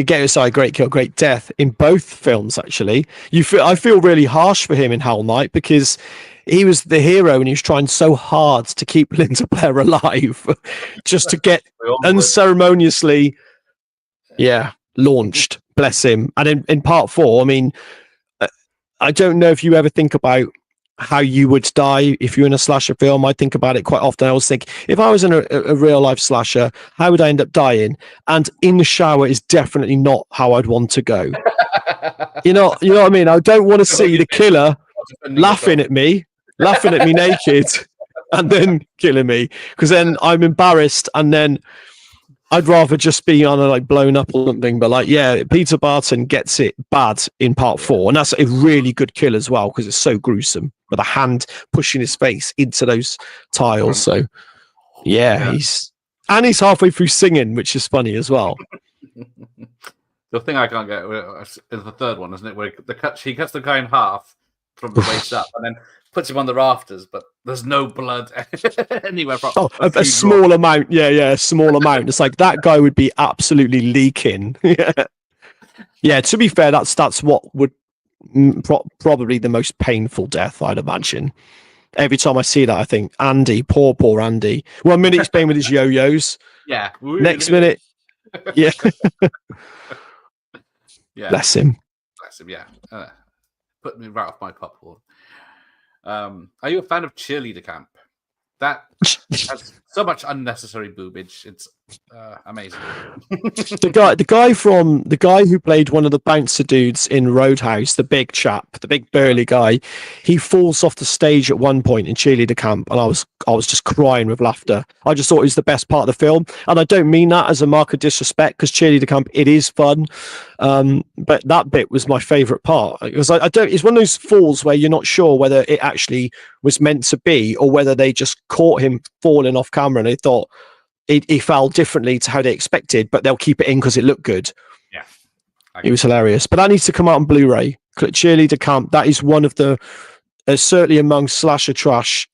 gets a great kill, great death in both films. Actually, I feel really harsh for him in Hell Night because he was the hero and he was trying so hard to keep Linda Blair alive, just to get unceremoniously, launched. Bless him. And in Part 4, I mean, I don't know if you ever think about how you would die if you're in a slasher film. I think about it quite often. I always think, if I was in a real life slasher, how would I end up dying? And in the shower is definitely not how I'd want to go. you know what I mean? I don't want to see the killer laughing at me naked and then killing me, because then I'm embarrassed, and then I'd rather just be on blown up or something. But Peter Barton gets it bad in Part 4, and that's a really good kill as well because it's so gruesome, with a hand pushing his face into those tiles. So he's halfway through singing, which is funny as well. The thing I can't get is the third one, isn't it? Where he cuts the guy in half from the waist up, and then puts him on the rafters, but there's no blood anywhere from. Oh, a small amount. Yeah, a small amount. It's like that guy would be absolutely leaking. Yeah. To be fair, that's what would probably the most painful death, I'd imagine. Every time I see that, I think Andy, poor Andy. 1 minute he's playing with his yo-yos. Yeah. Next minute, yeah. Yeah. Bless him. Yeah. Put me right off my popcorn. Are you a fan of Cheerleader Camp? That has so much unnecessary boobage. It's amazing. the guy who played one of the bouncer dudes in Roadhouse, the big chap, the big burly guy, he falls off the stage at one point in Cheerleader Camp, and I was just crying with laughter. I just thought it was the best part of the film, and I don't mean that as a mark of disrespect, because Cheerleader Camp, it is fun, but that bit was my favourite part, because I don't. It's one of those falls where you're not sure whether it actually was meant to be or whether they just caught him falling off camera and they thought he fell differently to how they expected, but they'll keep it in because it looked good. Yeah, it was hilarious. But that needs to come out on Blu-ray. Cheerleader Camp. That is one of the certainly among slasher trash,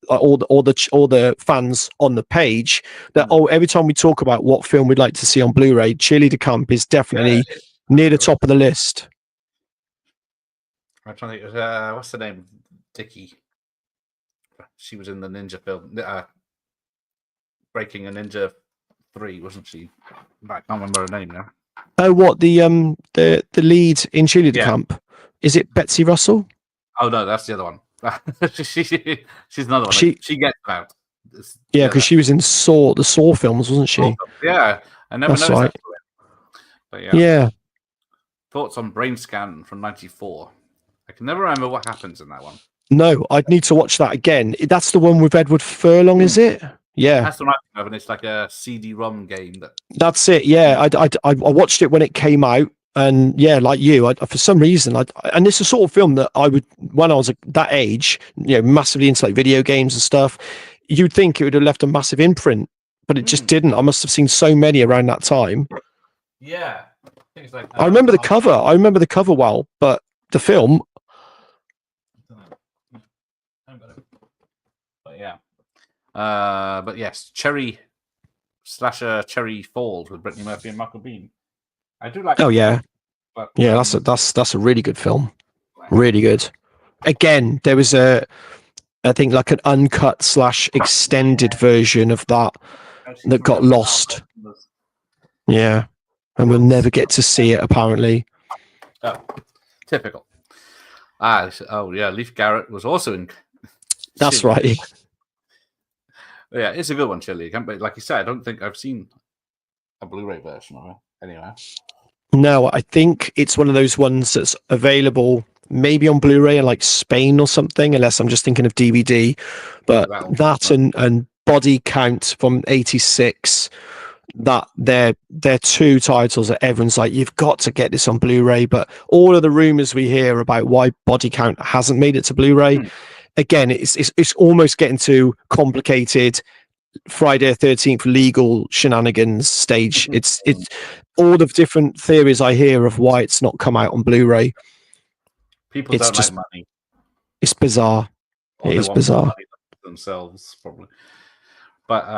all the fans on the page. That every time we talk about what film we'd like to see on Blu-ray, Cheerleader Camp is definitely near the top of the list. I'm trying to think. What's the name? Dickie. She was in the Ninja film, Breaking a Ninja 3, wasn't she? I can't remember her name now. Oh, what the lead in Cheerleader Camp? Is it Betsy Russell? Oh no, that's the other one. She's another one. She gets out. Yeah, because she was in the Saw films, wasn't she? Yeah, I never noticed right. that. But yeah. Thoughts on Brain Scan from '94? I can never remember what happens in that one. No, I'd need to watch that again. That's the one with Edward Furlong, is it? Yeah, that's the one I think of, and it's like a CD-ROM game. That's it. Yeah, I watched it when it came out, and yeah, like you, for some reason, and it's a sort of film that I would, when I was that age, massively into like video games and stuff. You'd think it would have left a massive imprint, but it just didn't. I must have seen so many around that time. Yeah, things like that. I remember the cover. I remember the cover well, but the film. But yes, Cherry Falls with Brittany Murphy and Michael Biehn. I do like. Oh yeah, but, that's a really good film. Really good. Again, there was I think like an uncut / extended version of that got lost. Yeah, and we'll never get to see it apparently. Oh, typical. Oh yeah, Leif Garrett was also in. That's right. Yeah, it's a good one, Chili. But like you said, I don't think I've seen a Blu-ray version of it anyway. No, I think it's one of those ones that's available maybe on Blu-ray in like Spain or something, unless I'm just thinking of DVD. But that and Body Count from '86, that they're two titles that everyone's like, you've got to get this on Blu-ray. But all of the rumors we hear about why Body Count hasn't made it to Blu-ray. Again, it's almost getting to complicated Friday the 13th legal shenanigans stage. It's all the different theories I hear of why it's not come out on Blu-ray. People don't like money. It's bizarre. It is bizarre themselves, probably. But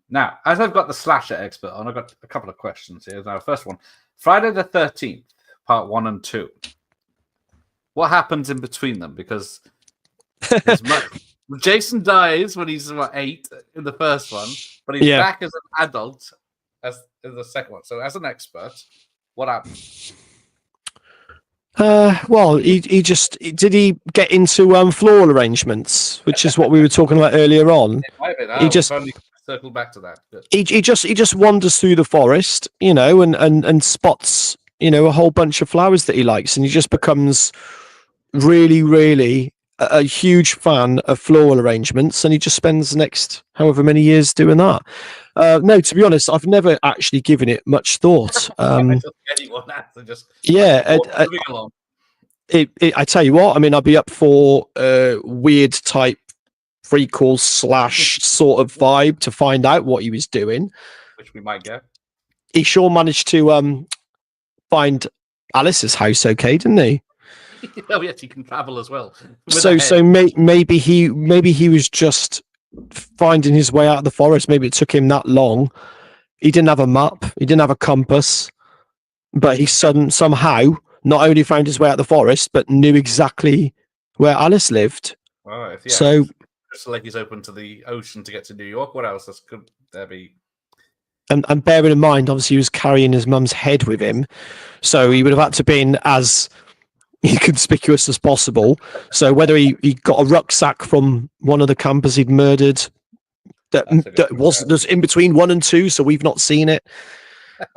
now, as I've got the slasher expert on, I've got a couple of questions here. Now, first one: Friday the 13th, part 1 and 2. What happens in between them? Because Jason dies when he's 8 in the first one, but he's back as an adult as in the second one. So, as an expert, what happens? Well, he did he get into floor arrangements, which is what we were talking about earlier on. He just circle back to that. He just wanders through the forest, and spots a whole bunch of flowers that he likes, and he just becomes really, really a huge fan of floral arrangements, and he just spends the next however many years doing that. No, to be honest, I've never actually given it much thought. I tell you what, I mean, I'd be up for weird type prequel / sort of vibe to find out what he was doing, which we might get. He sure managed to find Alice's house okay, didn't he? Oh yes, he can travel as well. With So a so head. maybe he was just finding his way out of the forest. Maybe it took him that long. He didn't have a map. He didn't have a compass. But he somehow not only found his way out of the forest, but knew exactly where Alice lived. Well, if So Crystal Lake is open to the ocean to get to New York, what else could there be? and bearing in mind, obviously, he was carrying his mum's head with him, so he would have had to been as inconspicuous as possible. So whether he got a rucksack from one of the campers he'd murdered that was in between 1 and 2, so we've not seen it.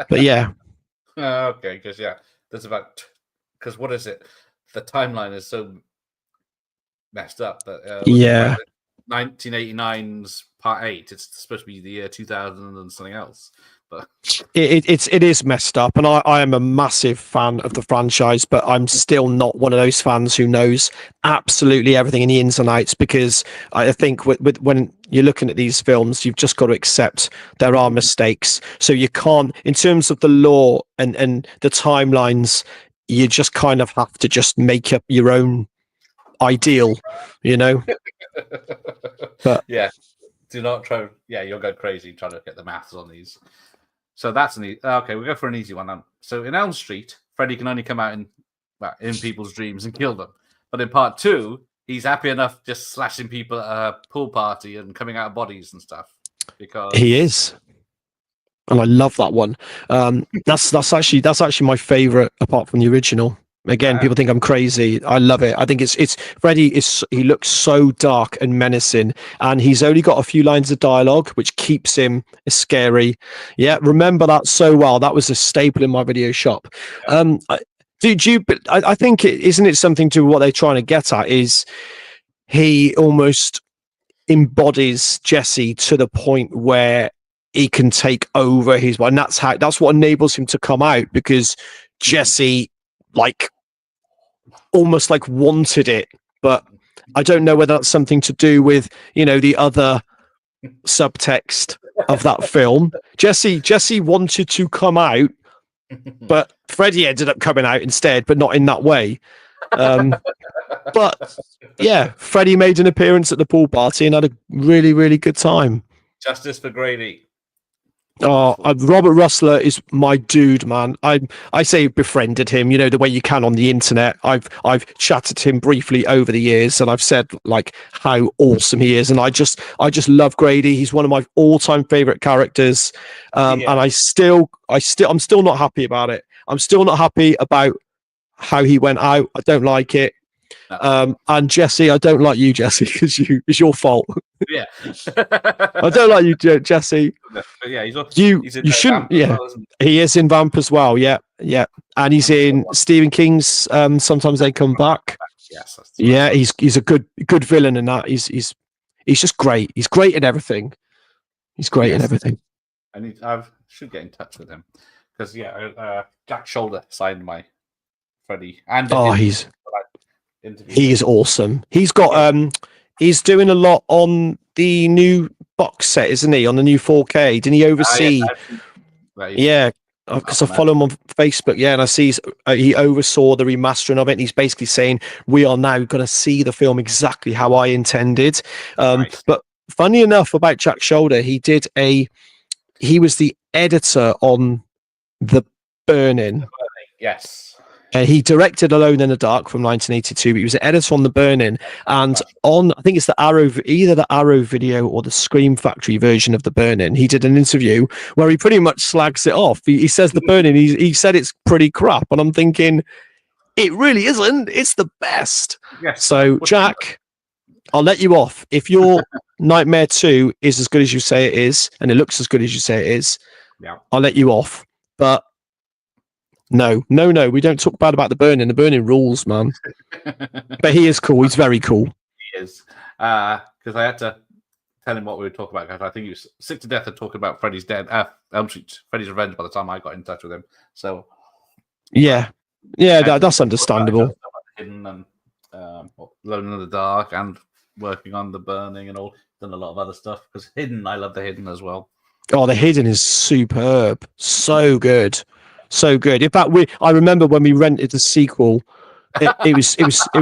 But yeah. Okay, because there's because what is it? The timeline is so messed up that 1989's part 8. It's supposed to be the year 2000 and something else, but it is messed up, and I am a massive fan of the franchise, but I'm still not one of those fans who knows absolutely everything in the ins and outs, because I think with when you're looking at these films, you've just got to accept there are mistakes. So you can't, in terms of the lore and the timelines, you just kind of have to just make up your own ideal, you know. But yeah, do not try. Yeah, you'll go crazy trying to get the maths on these. So that's okay. We'll go for an easy one then. So in Elm Street, Freddy can only come out in people's dreams and kill them. But in part 2, he's happy enough just slashing people at a pool party and coming out of bodies and stuff. Because he is, and I love that one. That's actually my favorite, apart from the original. Again, people think I'm crazy. I love it. I think it's Freddy he looks so dark and menacing, and he's only got a few lines of dialogue, which keeps him scary. Yeah, remember that so well. That was a staple in my video shop. I think isn't it something to what they're trying to get at is he almost embodies Jesse to the point where he can take over his and that's what enables him to come out, because Jesse almost wanted it. But I don't know whether that's something to do with the other subtext of that film. Jesse wanted to come out, but Freddy ended up coming out instead, but not in that way. But yeah, Freddy made an appearance at the pool party and had a really, really good time. Justice for Grady. Oh, Robert Russler is my dude, man. I say befriended him, the way you can on the internet. I've chatted to him briefly over the years, and I've said how awesome he is, and I just love Grady. He's one of my all-time favorite characters, and I'm still not happy about it. I'm still not happy about how he went out. I don't like it. No. And Jesse, I don't like you, Jesse, because it's your fault. Yeah. I don't like you, Jesse. But yeah, you shouldn't. Vamp yeah, well, he is in Vamp as well. Yeah, and he's in Stephen King's. Sometimes they come back. Yes. Yeah, he's a good villain in that. He's just great. He's great in everything. He's great in everything. I should get in touch with him because Jack Shoulder signed my Freddy, and he is awesome. He's got he's doing a lot on the new box set, isn't he? On the new 4K. Didn't he oversee? Yeah, because I follow him on Facebook. Yeah, and I see he oversaw the remastering of it. And he's basically saying we are now going to see the film exactly how I intended. Nice. But funny enough about Jack Shoulder, he was the editor on The Burning. Yes. He directed Alone in the Dark from 1982, but he was an editor on The Burning, and on, I think it's either the Arrow video or the Scream Factory version of The Burning, he did an interview where he pretty much slags it off. He says The Burning, he said it's pretty crap, and I'm thinking, it really isn't. It's the best. Yes. So, Jack, I'll let you off. If your Nightmare 2 is as good as you say it is, and it looks as good as you say it is, I'll let you off. But no, we don't talk bad about The Burning. The Burning rules, man. But he is cool. He's very cool. He is. Because I had to tell him what we were talking about, because I think he was sick to death of talking about Freddy's Elm Street, Freddy's Revenge by the time I got in touch with him. So yeah, that's understandable. Hidden and Alone in the Dark, and working on The Burning, and all. Done a lot of other stuff, because Hidden, I love The Hidden as well. Oh, The Hidden is superb. So good. So good. In fact, I remember when we rented the sequel it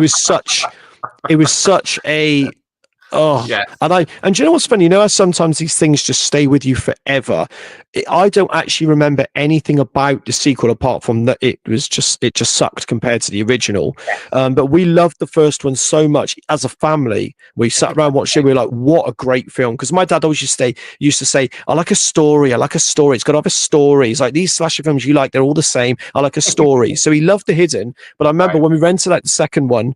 was such a oh Yeah. And do you know what's funny? You know how sometimes these things just stay with you forever. I don't actually remember anything about the sequel apart from that it just sucked compared to the original. But we loved the first one so much as a family. We sat around watching it. We were like, what a great film. Because my dad always used to say, I like a story. It's got to have a story. He's like, these slasher films you like, they're all the same. I like a story. So he loved The Hidden. But I remember when we rented out the second one,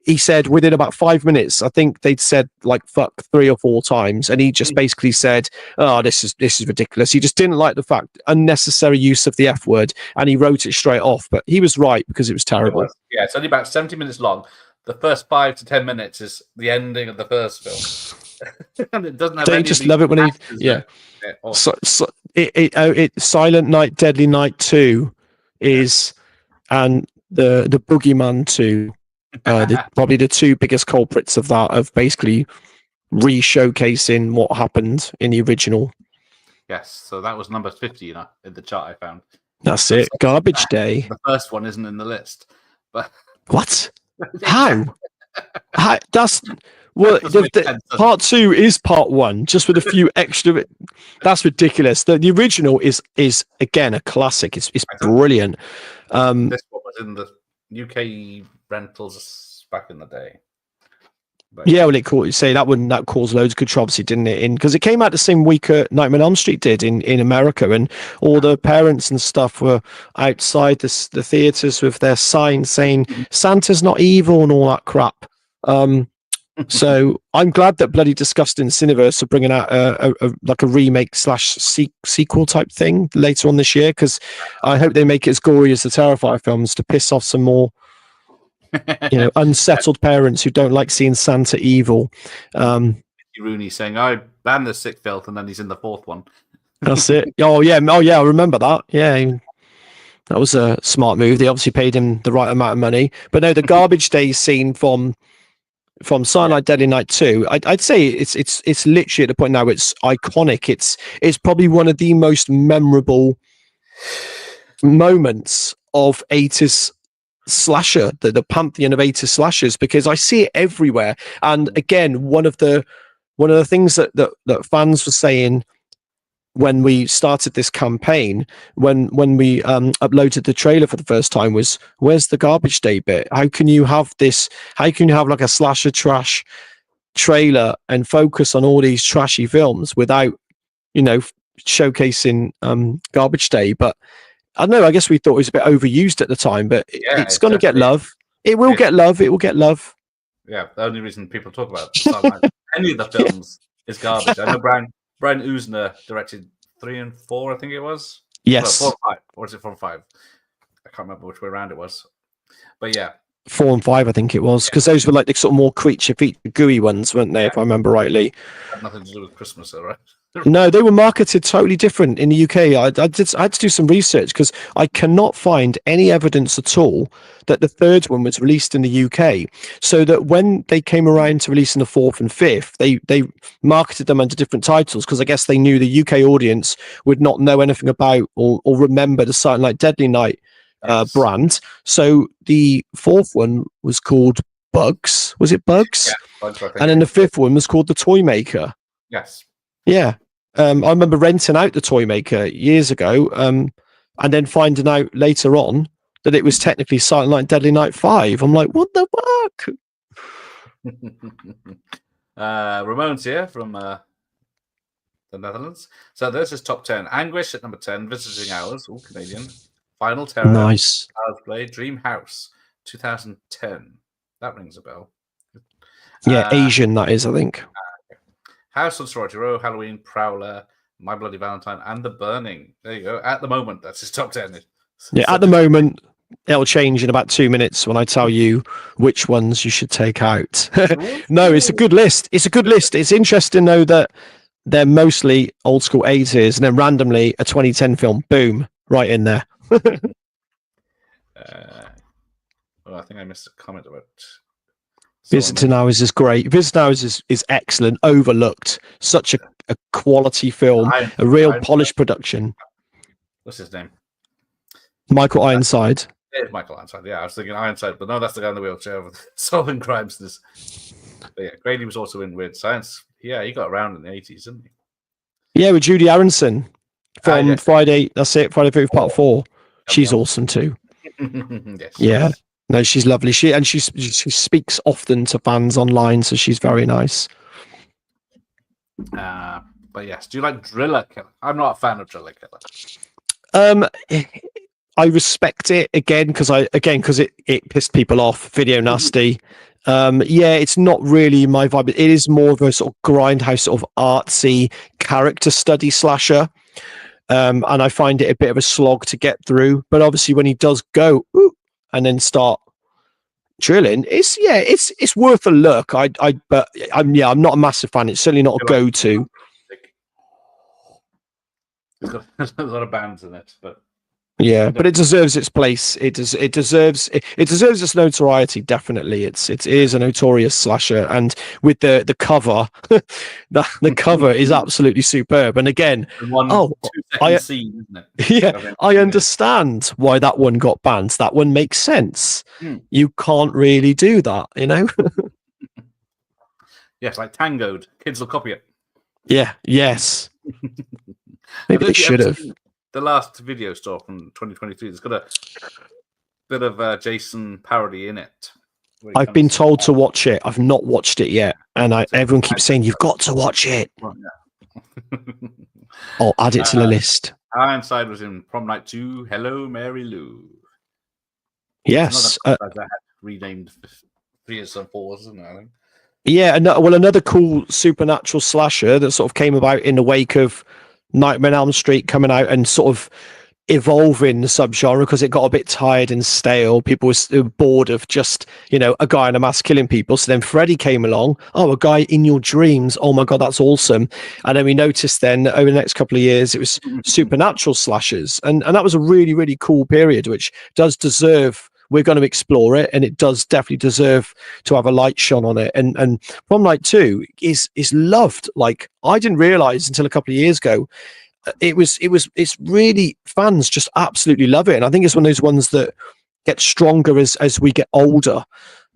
he said within about 5 minutes, I think they'd said like fuck 3 or 4 times, and he just basically said, "Oh, this is ridiculous." He just didn't like the fact unnecessary use of the F word, and he wrote it straight off. But he was right because it was terrible. Yeah, it's only about 70 minutes long. The first 5 to 10 minutes is the ending of the first film. And it doesn't have Don't any you just of love it when he yeah. Silent Night, Deadly Night 2 is and the Boogeyman 2. Probably the 2 biggest culprits of that, of basically re-showcasing what happened in the original. Yes, so that was number 50, in the chart I found. That's it. Garbage Day. The first one isn't in the list, but what? How? That's part 2 is part 1, just with a few extra. That's ridiculous. The original is again a classic. It's brilliant. This one was in the UK rentals back in the day. But yeah, well, that caused loads of controversy, didn't it? Because it came out the same week Nightmare on Elm Street did in America, and all the parents and stuff were outside the theaters with their signs saying Santa's not evil and all that crap. So I'm glad that Bloody Disgusting Cineverse are bringing out a remake / sequel type thing later on this year, because I hope they make it as gory as the Terrifier films to piss off some more unsettled parents who don't like seeing Santa evil. Rooney saying, "I banned the sick filth," and then he's in the 4th one. That's it. Oh yeah, I remember that. Yeah, that was a smart move. They obviously paid him the right amount of money. But no, the Garbage Day scene from Silent Night, Deadly Night 2, I'd say it's literally at the point now it's iconic. It's probably one of the most memorable moments of 80s slasher, the pantheon of 80s slashers, because I see it everywhere. And again, one of the things that fans were saying when we started this campaign, when we uploaded the trailer for the first time, was, where's the Garbage Day bit? How can you have like a slasher trash trailer and focus on all these trashy films without showcasing Garbage Day? But I don't know, I guess we thought it was a bit overused at the time, but it's going to get love. It will get love. Yeah, the only reason people talk about any of the films is garbage. I know Brian Usner directed 3 and 4, I think it was. Yes. Well, 4 and 5. Or is it 4 and 5? I can't remember which way around it was. But yeah. 4 and 5, I think it was, because those were like the sort of more creature feature gooey ones, weren't they? If I remember rightly. Had nothing to do with Christmas, though, right? No, they were marketed totally different in the UK. I had to do some research because I cannot find any evidence at all that the 3rd one was released in the UK. So that when they came around to releasing the 4th and 5th, they marketed them under different titles, because I guess they knew the UK audience would not know anything about or remember the Silent Night, Deadly Night brand. So the 4th one was called Bugs. Was it Bugs? Yeah, Bugs, I think. And then the 5th one was called The Toy Maker. Yes. Yeah. I remember renting out the Toy Maker years ago, and then finding out later on that it was technically Silent Night, Deadly Night 5. I'm like, what the fuck? Ramon's here from the Netherlands. So this is top 10. Anguish at number 10. Visiting Hours, all Canadian. Final Terror. Nice. Child's Play. Dream House, 2010. That rings a bell. Yeah, Asian, that is, I think. House on Sorority Row, Halloween, Prowler, My Bloody Valentine, and The Burning. There you go. At the moment, that's his top 10. Yeah, at the moment, it'll change in about 2 minutes when I tell you which ones you should take out. No, it's a good list. It's interesting, though, that they're mostly old school 80s, and then randomly a 2010 film. Boom, right in there. I think I missed a comment about... Visiting Hours is great. Visiting Hours is excellent, overlooked. Such a quality film, a real polished production. What's his name? Michael Ironside. It's Michael Ironside. Yeah, I was thinking Ironside, but no, that's the guy in the wheelchair solving crimes. But yeah, Grady was also in Weird Science. Yeah, he got around in the 80s, didn't he? Yeah, with Judy Aronson from Yeah. Friday. That's it. Friday 13th Part 4. She's awesome too. Yes. Yeah. No, she's lovely. She speaks often to fans online, so she's very nice. But yes, do you like Driller Killer? I'm not a fan of Driller Killer. I respect it again because it pissed people off. Video nasty. Yeah, it's not really my vibe. It is more of a sort of grindhouse, sort of artsy character study slasher. And I find it a bit of a slog to get through. But obviously, when he does go and then start drilling, it's worth a look. But I'm not a massive fan. It's certainly not a go-to. There's a lot of bands in it, but yeah, but it deserves its place. It deserves its notoriety. Definitely, it is a notorious slasher, and with the cover, the cover is absolutely superb. And again, scene, isn't it? Yeah, I understand why that one got banned. That one makes sense. You can't really do that, you know. Yes, like Tangoed. Kids will copy it. Yeah. Yes. Maybe they should have. The last video store from 2023. It's got a bit of Jason parody in it. I've been told to watch it. I've not watched it yet, and everyone keeps saying you've got to watch it. Right, yeah. I'll add it to the list. Ironside was in Prom Night 2. Hello, Mary Lou. Yes, that had renamed 3 and 4, isn't it? I think. Yeah, another cool supernatural slasher that sort of came about in the wake of Nightmare on Elm Street coming out and sort of evolving the subgenre because it got a bit tired and stale. People were bored of just, a guy in a mask killing people. So then Freddy came along. Oh, a guy in your dreams. Oh my God, that's awesome. And then we noticed then over the next couple of years, it was supernatural slashers. And that was a really, really cool period, which does deserve, we're going to explore it. And it does definitely deserve to have a light shone on it. And Prom Night 2 is loved. Like, I didn't realize until a couple of years ago, it's really, fans just absolutely love it. And I think it's one of those ones that get stronger as we get older.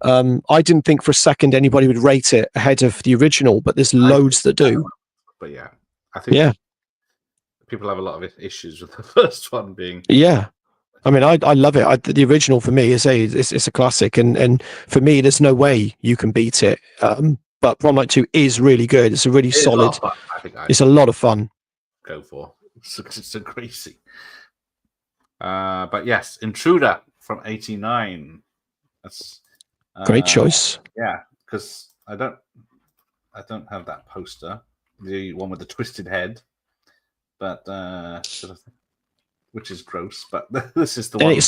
I didn't think for a second anybody would rate it ahead of the original, but there's loads that do. But yeah, I think people have a lot of issues with the first one being. Yeah. I mean, I love it. The original for me is it's a classic, and for me, there's no way you can beat it. But Prom Night 2 is really good. It's a really solid. It's a lot of fun. Go for it's so crazy. But yes, Intruder from '89. That's great choice. Yeah, because I don't have that poster, the one with the twisted head, but which is gross. But this is the one.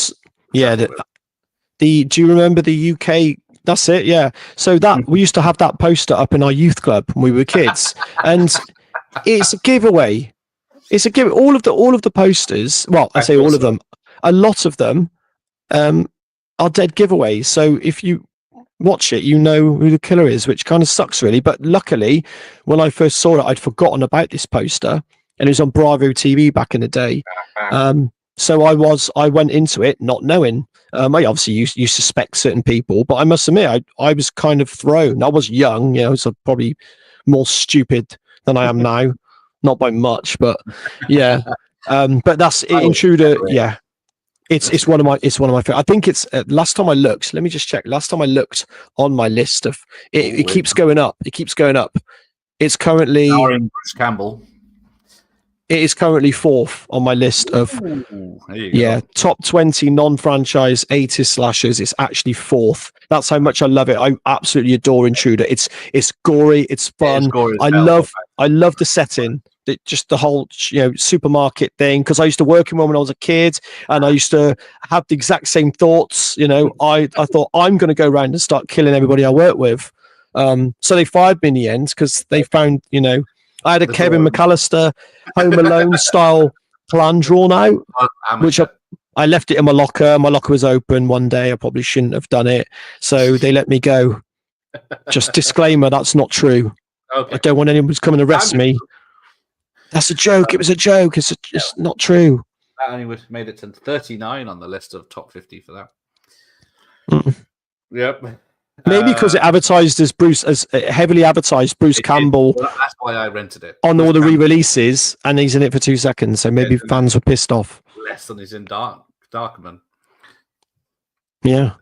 Do you remember the UK? That's it. Yeah. So that we used to have that poster up in our youth club when we were kids, and it's a giveaway. It's a give. All of the posters. Well, I say all of them. A lot of them are dead giveaways. So if you watch it, you know who the killer is, which kind of sucks, really. But luckily, when I first saw it, I'd forgotten about this poster, and it was on Bravo TV back in the day. So I went into it not knowing. I obviously you suspect certain people, but I must admit I was kind of thrown. I was young, so probably more stupid than I am now. Not by much, but yeah. But that's Intruder. Yeah, it's one of my favorite. I think it's last time I looked. Let me just check. Last time I looked on my list of it keeps going up. It keeps going up. It's currently Bruce Campbell. It is currently 4th on my list of top 20 non-franchise 80s slashers. It's actually 4th. That's how much I love it. I absolutely adore Intruder. It's gory. It's fun. I love the setting. Just the whole supermarket thing, because I used to work in one when I was a kid, and I used to have the exact same thoughts. I thought I'm going to go around and start killing everybody I work with. So they fired me in the end because they found I had a Kevin McAllister Home Alone style plan drawn out, which I left it in my locker. My locker was open one day. I probably shouldn't have done it, so they let me go. Just disclaimer: that's not true. Okay. I don't want anyone to come and arrest me. That's a joke. It was a joke. It's not true. That only made it to 39 on the list of top 50 for that. Mm. Yep. Maybe because it advertised as heavily advertised Bruce Campbell Well, that's why I rented it. on Bruce all the Campbell, re-releases, and he's in it for 2 seconds. So maybe fans were pissed off. less than he's in Darkman. Yeah.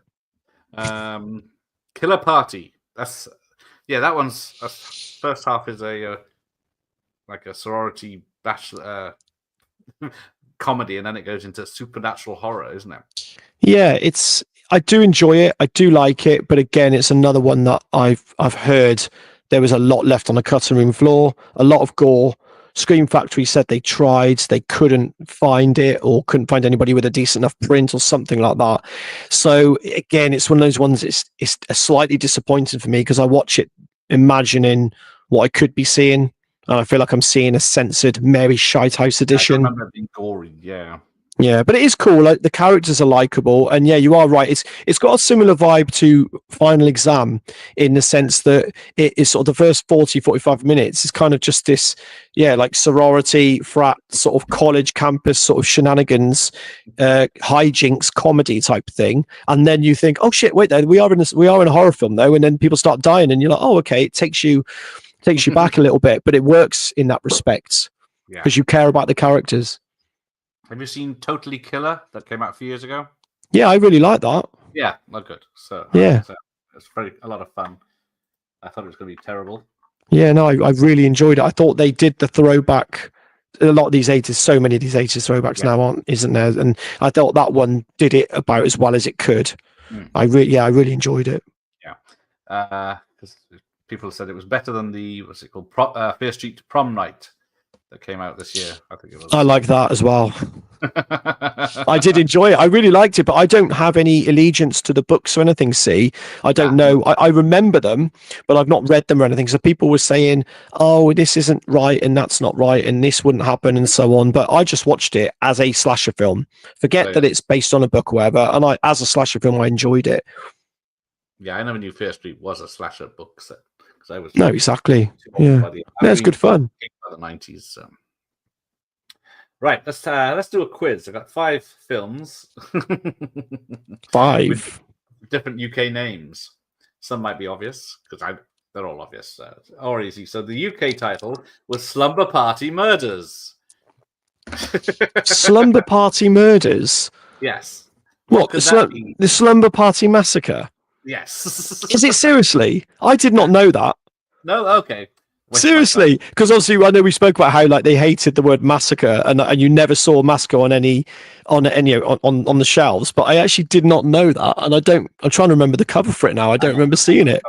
Killer Party. That one's first half is a like a sorority bachelor comedy, and then it goes into supernatural horror, isn't it? Yeah, I do enjoy it. I do like it, but again, it's another one that I've heard there was a lot left on the cutting room floor, a lot of gore. Scream Factory said they tried, they couldn't find it, or couldn't find anybody with a decent enough print or something like that. So again, it's one of those ones. It's slightly disappointing for me because I watch it imagining what I could be seeing, and I feel like I'm seeing a censored Mary Shitehouse edition. I remember it being gory, yeah. Yeah, but it is cool. Like the characters are likable, and yeah, you are right. It's got a similar vibe to Final Exam in the sense that it is sort of the first 45 minutes is kind of just this, like sorority, frat, sort of college campus sort of shenanigans, hijinks, comedy type thing, and then you think, oh shit, wait, we are in a horror film though, and then people start dying, and you're like, oh okay, it takes you back a little bit, but it works in that respect because you care about the characters. Have you seen Totally Killer that came out a few years ago? Yeah, I really like that. Yeah, not good. So yeah, it's a lot of fun. I thought it was going to be terrible. Yeah, no, I really enjoyed it. I thought they did the throwback. A lot of these 80s, so many of these 80s throwbacks now isn't there? And I thought that one did it about as well as it could. I really enjoyed it. Yeah, because people said it was better than the Fear Street Prom Night that came out this year. I think it was. I like that as well. I did enjoy it. I really liked it, but I don't have any allegiance to the books or anything. See, I don't know. I remember them, but I've not read them or anything. So people were saying, "Oh, this isn't right, and that's not right, and this wouldn't happen, and so on." But I just watched it as a slasher film. Forget that it's based on a book or whatever. And as a slasher film, I enjoyed it. Yeah, I never knew Fear Street was a slasher book set. I was exactly. Yeah, it's good fun. The 90s. So. Right, let's do a quiz. I've got 5 films. 5 with different UK names. Some might be obvious because they're all obvious or easy. So the UK title was Slumber Party Murders. Slumber Party Murders. Yes. What the Slumber Party Massacre? Yes. Is it seriously? I did not know that. No, okay. Seriously, because obviously I know we spoke about how like they hated the word massacre, and you never saw massacre on the shelves. But I actually did not know that, and I'm trying to remember the cover for it now. I don't remember seeing it.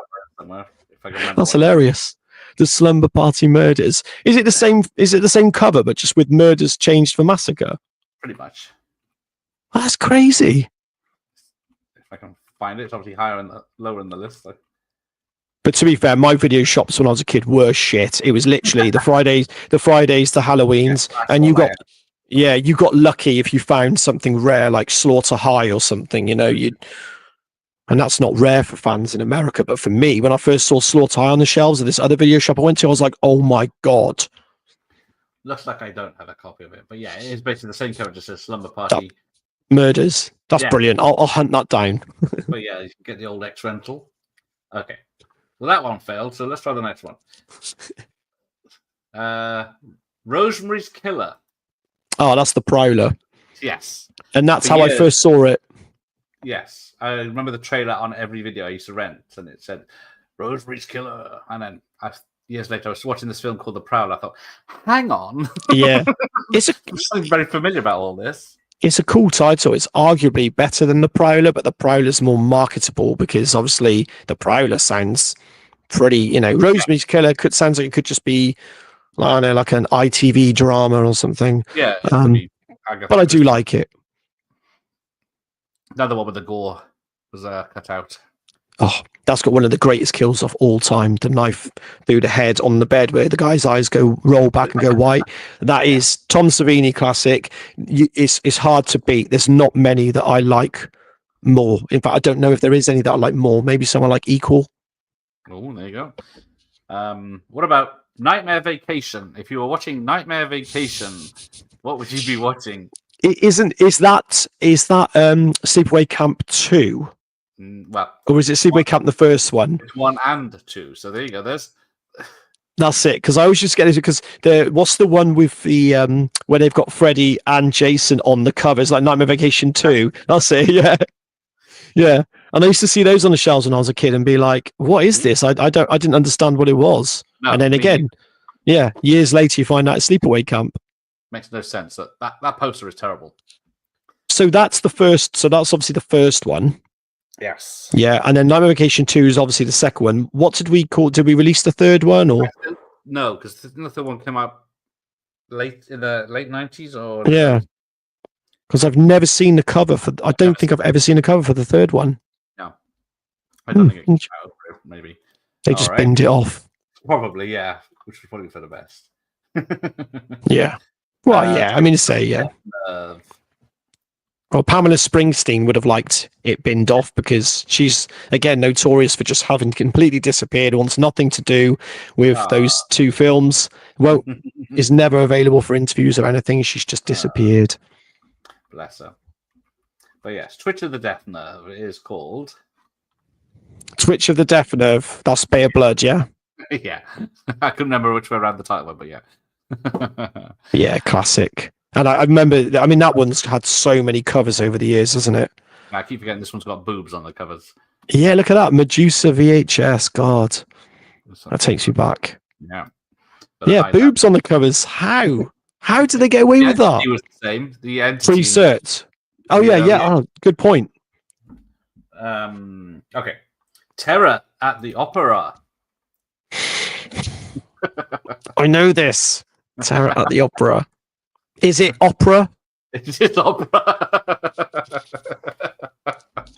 That's hilarious. The Slumber Party Murders. Is it the same? Is it the same cover, but just with murders changed for massacre? Pretty much. Oh, that's crazy. If I can find it, it's obviously lower in the list. But to be fair, my video shops when I was a kid were shit. It was literally the Fridays, the Halloweens, and you got lucky if you found something rare like Slaughter High or something, and that's not rare for fans in America. But for me, when I first saw Slaughter High on the shelves of this other video shop I went to, I was like, oh my God. Looks like I don't have a copy of it, but yeah, it is basically the same cover, just says Slumber Party Murders. That's brilliant. I'll hunt that down. But yeah, you can get the old X rental. Okay. Well, that one failed, so let's try the next one. Rosemary's Killer. Oh, that's the Prowler. Yes. And that's how I first saw it. Yes. I remember the trailer on every video I used to rent, and it said, Rosemary's Killer. And then years later, I was watching this film called The Prowler. I thought, hang on. Yeah. There's something very familiar about all this. It's a cool title. It's arguably better than The Prowler, but The Prowler's more marketable because obviously The Prowler sounds pretty, Rosemary's Killer sounds like it could just be, I don't know, like an ITV drama or something. Yeah. But I do like it. Another one with the gore was cut out. Oh, that's got one of the greatest kills of all time. The knife through the head on the bed where the guy's eyes roll back and go white. That is Tom Savini classic. It's hard to beat. There's not many that I like more. In fact, I don't know if there is any that I like more. Maybe someone like Equal. Oh, there you go. What about Nightmare Vacation? If you were watching Nightmare Vacation, what would you be watching? Is that Sleepaway Camp 2? Well, Or is it Sleepaway Camp the first one? it's 1 and 2. So there you go. That's it. Because I was just getting it because what's the one with the where they've got Freddy and Jason on the cover? It's like Nightmare Vacation 2. That's it. Yeah, yeah. And I used to see those on the shelves when I was a kid and be like, "What is this? I didn't understand what it was." No, and then again, yeah, years later you find out it's Sleepaway Camp. Makes no sense. That poster is terrible. So that's the first. So that's obviously the first one. Yes. Yeah, and then Nightmare Vacation 2 is obviously the second one. What did we call? Did we release the third one or no? Because the third one came out late in the late 90s or yeah? Because I've never seen the cover for. I don't think I've ever seen a cover for the third one. No, I don't think it came out. Maybe they just binned it off. Probably, yeah, which was probably for the best. Yeah. Well, yeah. I mean, to say, yeah. Well, Pamela Springsteen would have liked it binned off because she's, again, notorious for just having completely disappeared, wants nothing to do with those two films, is never available for interviews or anything. She's just disappeared. Bless her. But yes, Twitch of the Death Nerve is called. Twitch of the Death Nerve. That's Bay of Blood, yeah? Yeah. I couldn't remember which way around the title went, but yeah. Yeah, classic. And I remember, I mean, that one's had so many covers over the years, hasn't it? I keep forgetting this one's got boobs on the covers. Yeah, look at that. Medusa VHS. God. That takes you back. Yeah. Yeah, boobs on the covers. How? How did they get away with that? It was the same. The Pre-cert. Oh, yeah. Oh, good point. Okay. Terror at the Opera. I know this. Terror at the Opera. Is it opera? It is opera.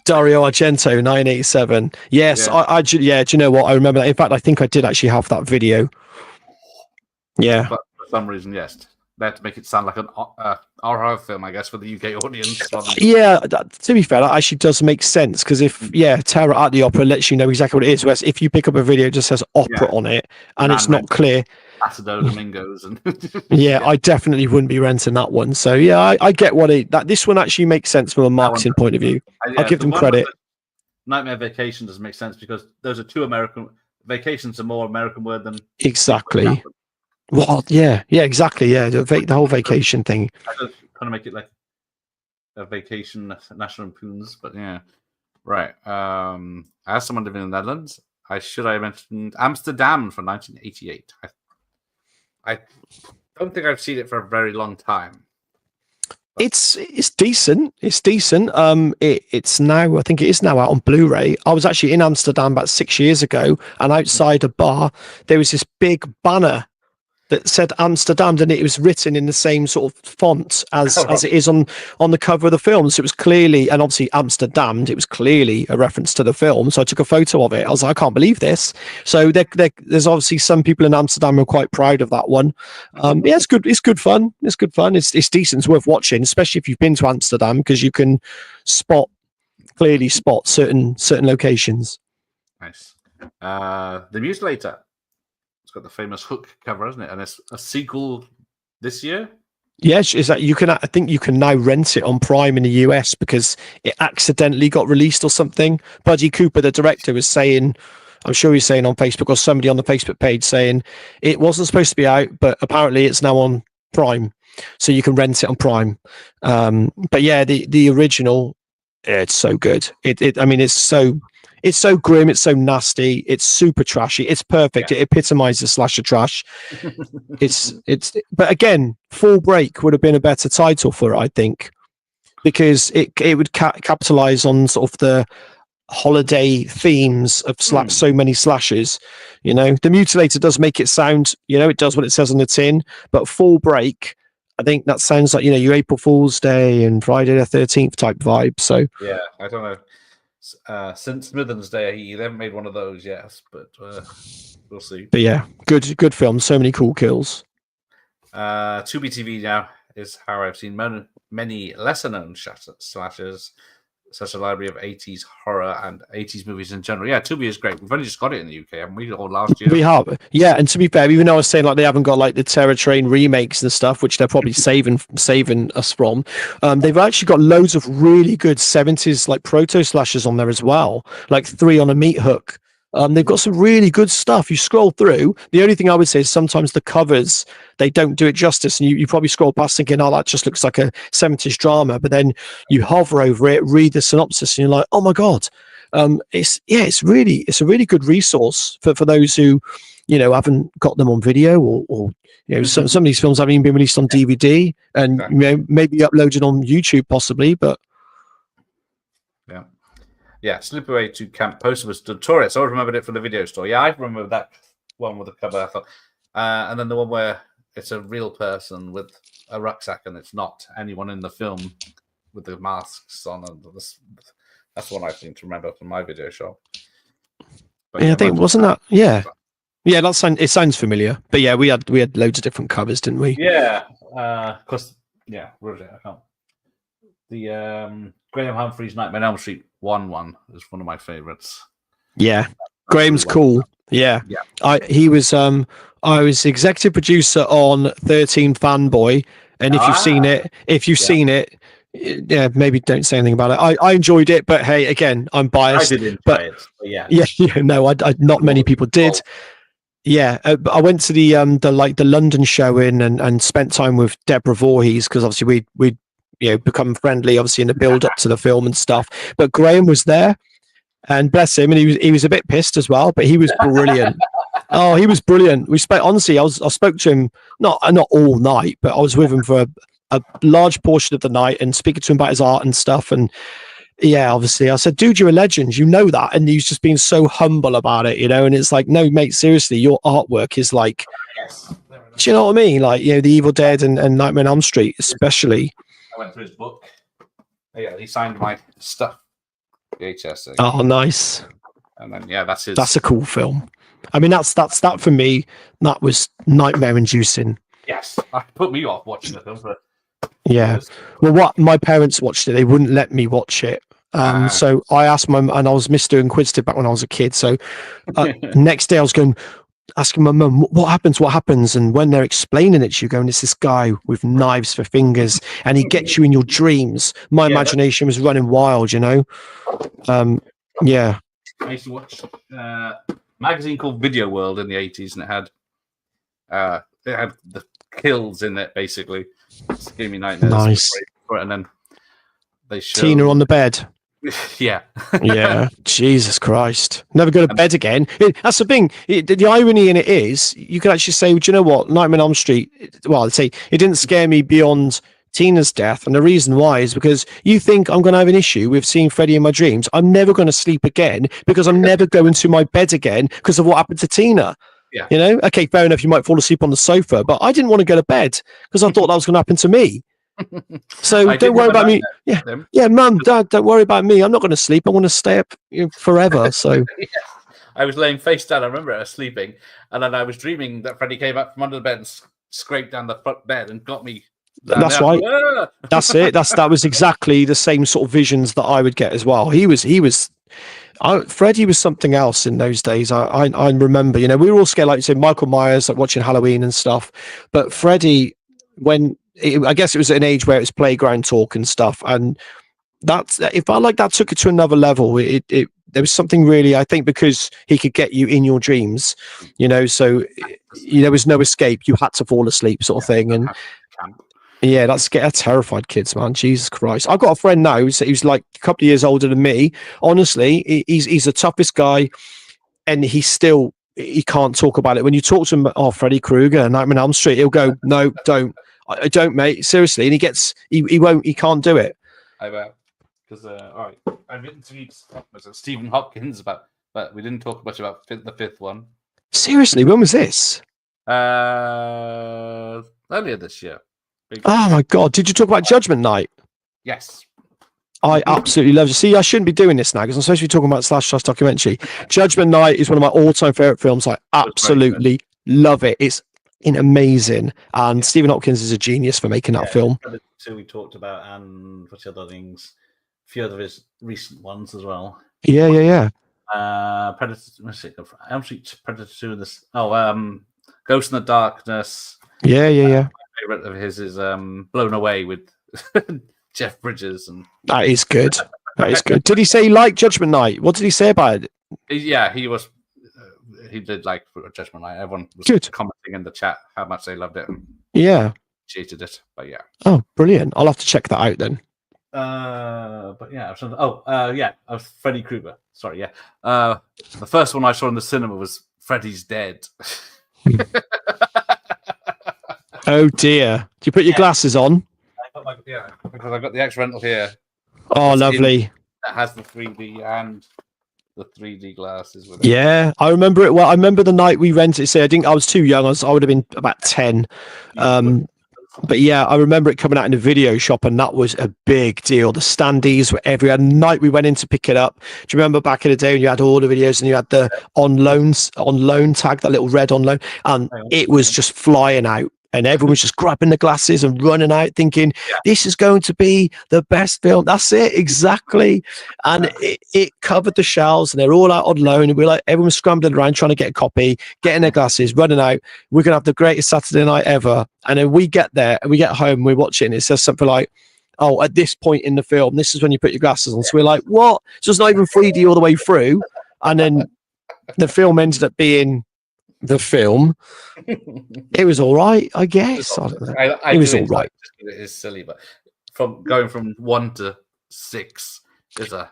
Dario Argento, 987. Yes, yeah. Do you know what? I remember that. In fact, I think I did actually have that video. Yeah. But for some reason, yes. They had to make it sound like an horror film, I guess, for the UK audience. Yeah, to be fair, that actually does make sense because Terror at the Opera lets you know exactly what it is. Whereas if you pick up a video, it just says opera on it and it's not clear. Placido Domingos and yeah, I definitely wouldn't be renting that one. So yeah, I get this one actually makes sense from a marketing point of view. I'll give them credit. Nightmare Vacation doesn't make sense because those are two American vacations, a more American word than exactly. Well, yeah, exactly. Yeah, the whole vacation thing. I was trying to make it like a vacation national Lampoons, but yeah, right. As someone living in the Netherlands, I mentioned Amsterdam from 1988. I don't think I've seen it for a very long time. It's decent. It's decent. It's now, I think it is now out on Blu-ray. I was actually in Amsterdam about 6 years ago, and outside a bar there was this big banner that said Amsterdam, and it was written in the same sort of font as it is on the cover of the film. So it was clearly, and obviously Amsterdam, it was clearly a reference to the film. So I took a photo of it. I was like, I can't believe this. So there's obviously some people in Amsterdam who are quite proud of that one. Yeah, it's good. It's good fun. It's good fun. It's decent. It's worth watching, especially if you've been to Amsterdam, because you can clearly spot certain locations. Nice. The Mutilator. It's got the famous Hook cover, isn't it? And it's a sequel this year. Yes, is that I think you can now rent it on Prime in the US because it accidentally got released or something. Buddy Cooper, the director, was saying, I'm sure he's saying on Facebook or somebody on the Facebook page saying it wasn't supposed to be out, but apparently it's now on Prime, so you can rent it on Prime. But yeah, the original, it's so good. I mean, it's so grim, it's so nasty, it's super trashy, it's perfect. It epitomizes slasher trash. But again, Full Break would have been a better title for it, I think, because it would capitalize on sort of the holiday themes of so many slashers. You know, The Mutilator does make it sound, it does what it says on the tin, but Full Break, I think that sounds like, your April Fool's Day and Friday the 13th type vibe. So yeah, I don't know. Since Smithers Day, they haven't made one of those yet, but we'll see. But yeah, good film. So many cool kills. Tubi TV now is how I've seen many lesser known slashers. such a library of 80s horror and 80s movies in general. Yeah, Tubi is great. We've only just got it in the UK, haven't we? All last year. We have, yeah. And to be fair, even though I was saying like they haven't got like the Terror Train remakes and stuff, which they're probably saving us from, they've actually got loads of really good 70s like proto slashers on there as well, like Three on a Meat Hook. They've got some really good stuff. You scroll through. The only thing I would say is sometimes the covers, they don't do it justice. And you probably scroll past thinking, oh, that just looks like a 70s drama. But then you hover over it, read the synopsis, and you're like, oh my God. It's a really good resource for those who, haven't got them on video or some of these films haven't even been released on DVD and, maybe uploaded on YouTube possibly, but. Yeah, Slip Away to Camp poster was notorious. I always remembered it from the video store. Yeah, I remember that one with the cover. I thought, and then the one where it's a real person with a rucksack and it's not anyone in the film with the masks on. And that's the one I seem to remember from my video shop. But I think wasn't that? Yeah, it sounds familiar. But yeah, we had loads of different covers, didn't we? Yeah, because where is it? I can't. The Graham Humphrey's Nightmare on Elm Street 1 is one of my favorites. Yeah, Graham's cool. Yeah. I was executive producer on 13 Fanboy, and if you've seen it, yeah, maybe don't say anything about it. I enjoyed it, but hey, again, I'm biased. I did enjoy it. No, not many people did. Yeah, but I went to the London showing and spent time with Deborah Voorhees because obviously we'd become friendly, obviously in the build up to the film and stuff. But Graham was there, and bless him, and he was a bit pissed as well, but he was brilliant. Oh, he was brilliant. We spoke honestly. I spoke to him not all night, but I was with him for a large portion of the night and speaking to him about his art and stuff. And yeah, obviously, I said, "Dude, you're a legend. You know that." And he's just being so humble about it, And it's like, no, mate, seriously, your artwork is like, do you know what I mean? Like, The Evil Dead and Nightmare on Elm Street, especially. I went through his book. Yeah, he signed my stuff. VHS thing. Oh, nice. And then that's his. That's a cool film. I mean, that's that for me. That was nightmare inducing. Yes, that put me off watching the film. Yeah. Well, my parents watched it. They wouldn't let me watch it. So I asked and I was Mr. Inquisitive back when I was a kid. So next day I was asking my mum, what happens? And when they're explaining it to you, going, it's this guy with knives for fingers and he gets you in your dreams. My imagination was running wild, Yeah. I used to watch a magazine called Video World in the 80s, and it had the kills in it, basically. Screaming Nightmares. Nice. And then they showed Tina on the bed. Yeah. Jesus Christ. Never go to bed again. That's the thing. The irony in it is you could actually say, well, do you know what? Nightmare on Elm Street, I'd say it didn't scare me beyond Tina's death. And the reason why is because you think I'm going to have an issue with seeing Freddy in my dreams. I'm never going to sleep again because I'm never going to my bed again because of what happened to Tina. Yeah. Okay, fair enough. You might fall asleep on the sofa, but I didn't want to go to bed because I thought that was going to happen to me. So don't worry about me. Yeah, Mum, Dad, don't worry about me. I'm not going to sleep. I want to stay up forever. So I was laying face down. I remember I was sleeping, and then I was dreaming that Freddy came up from under the bed and scraped down the front bed and got me. That's right. That's it. That was exactly the same sort of visions that I would get as well. Freddy was something else in those days. I remember, we were all scared, like you said, Michael Myers, like watching Halloween and stuff. But Freddy, I guess it was an age where it was playground talk and stuff, and it felt like that took it to another level. There was something really, I think, because he could get you in your dreams, so there was no escape. You had to fall asleep, sort of thing, and. Yeah, that terrified kids, man. Jesus Christ. I've got a friend now who's like a couple of years older than me. Honestly, he's the toughest guy, and he can't talk about it. When you talk to him, Freddy Krueger, Nightmare on Elm Street, he'll go, no, don't. I don't, mate. Seriously. And he can't do it. I will. Because, all right, I've interviewed Stephen Hopkins but we didn't talk much about the fifth one. Seriously, when was this? Earlier this year. Oh my God! Did you talk about Judgment Night? Yes. I absolutely love it. See, I shouldn't be doing this now because I'm supposed to be talking about Slash Trust documentary. Judgment Night is one of my all-time favorite films. I absolutely love it. It's amazing, and Stephen Hopkins is a genius for making that film. So we talked about, and what's the other things? few of his recent ones as well. Yeah. Predator, let's see, Elm Street, Predator 2, this. Ghost in the Darkness. Yeah. My favorite of his is Blown Away with Jeff Bridges, and That is good. That is good. Did he say he liked Judgment Night? What did he say about it? yeah, he was. He did like Judgment Night. Everyone was Good. commenting in the chat how much they loved it and Yeah. cheated it. But yeah. Oh, brilliant. I'll have to check that out then. But yeah. I was Freddy Krueger. Sorry, yeah. The first one I saw in the cinema was Freddy's Dead. Oh dear. Do you put your glasses on? Because I got the X rental here. Oh, lovely. That has the 3D and the 3D glasses with it. Yeah, I remember it well. I remember the night we rented it. Say, I was too young. I would have been about 10. But yeah, I remember it coming out in a video shop, and that was a big deal. The standees were everywhere. The night we went in to pick it up. Do you remember back in the day when you had all the videos and you had the on loan tag, that little red on loan, and it was just flying out. And everyone was just grabbing the glasses and running out thinking, this is going to be the best film. That's it, exactly. And it covered the shelves, and they're all out on loan. And we're like, everyone's scrambling around trying to get a copy, getting their glasses, running out. We're going to have the greatest Saturday night ever. And then we get there and we get home, we watch it, and it says something like, oh, at this point in the film, this is when you put your glasses on. So we're like, what? So it's not even 3D all the way through. And then the film ended up being the film. It was all right, I guess. I don't know. It was all right. It is silly, but from going from 1 to 6 is a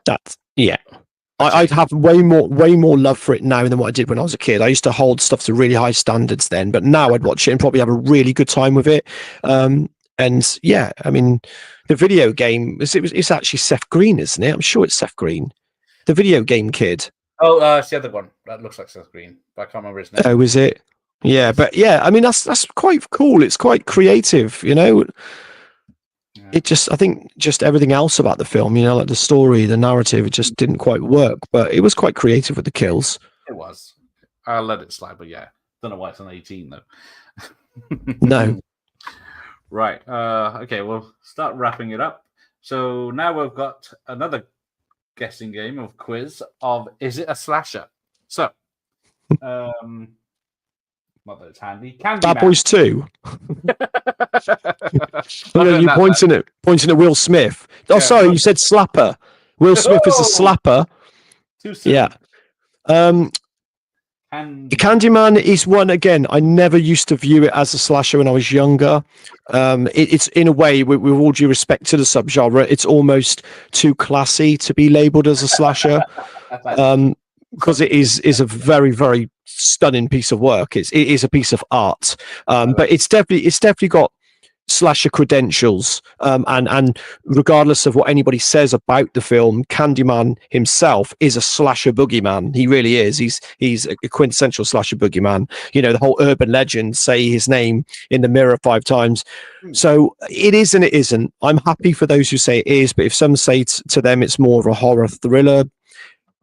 I'd have way more love for it now than what I did when I was a kid. I used to hold stuff to really high standards then, but now I'd watch it and probably have a really good time with it. And yeah, I mean, the video game it's actually Seth Green, isn't it? I'm sure it's Seth Green, the video game kid. Oh, it's the other one. That looks like Seth Green, but I can't remember his name. Oh, is it? Yeah, but yeah, I mean that's quite cool. It's quite creative, you know. Yeah. I think everything else about the film, you know, like the story, the narrative, it just didn't quite work. But it was quite creative with the kills. It was. I'll let it slide, but yeah, don't know why it's on 18 though. No. Right. Okay. We'll start wrapping it up. So now we've got another guessing game of quiz of is it a slasher? So, not that it's handy. Bad Boys 2. You pointing at Will Smith. Oh, yeah, sorry, you said slapper. Will Smith is a slapper. Too soon. Yeah. Candyman is one, again, I never used to view it as a slasher when I was younger. It's in a way, with all due respect to the subgenre, it's almost too classy to be labeled as a slasher. Because it is a very, very stunning piece of work. It is a piece of art. But it's definitely got slasher credentials. And regardless of what anybody says about the film, Candyman himself is a slasher boogeyman. He really is. He's a quintessential slasher boogeyman. You know, the whole urban legend, say his name in the mirror 5 times. So it is and it isn't. I'm happy for those who say it is, but if some say to them it's more of a horror thriller,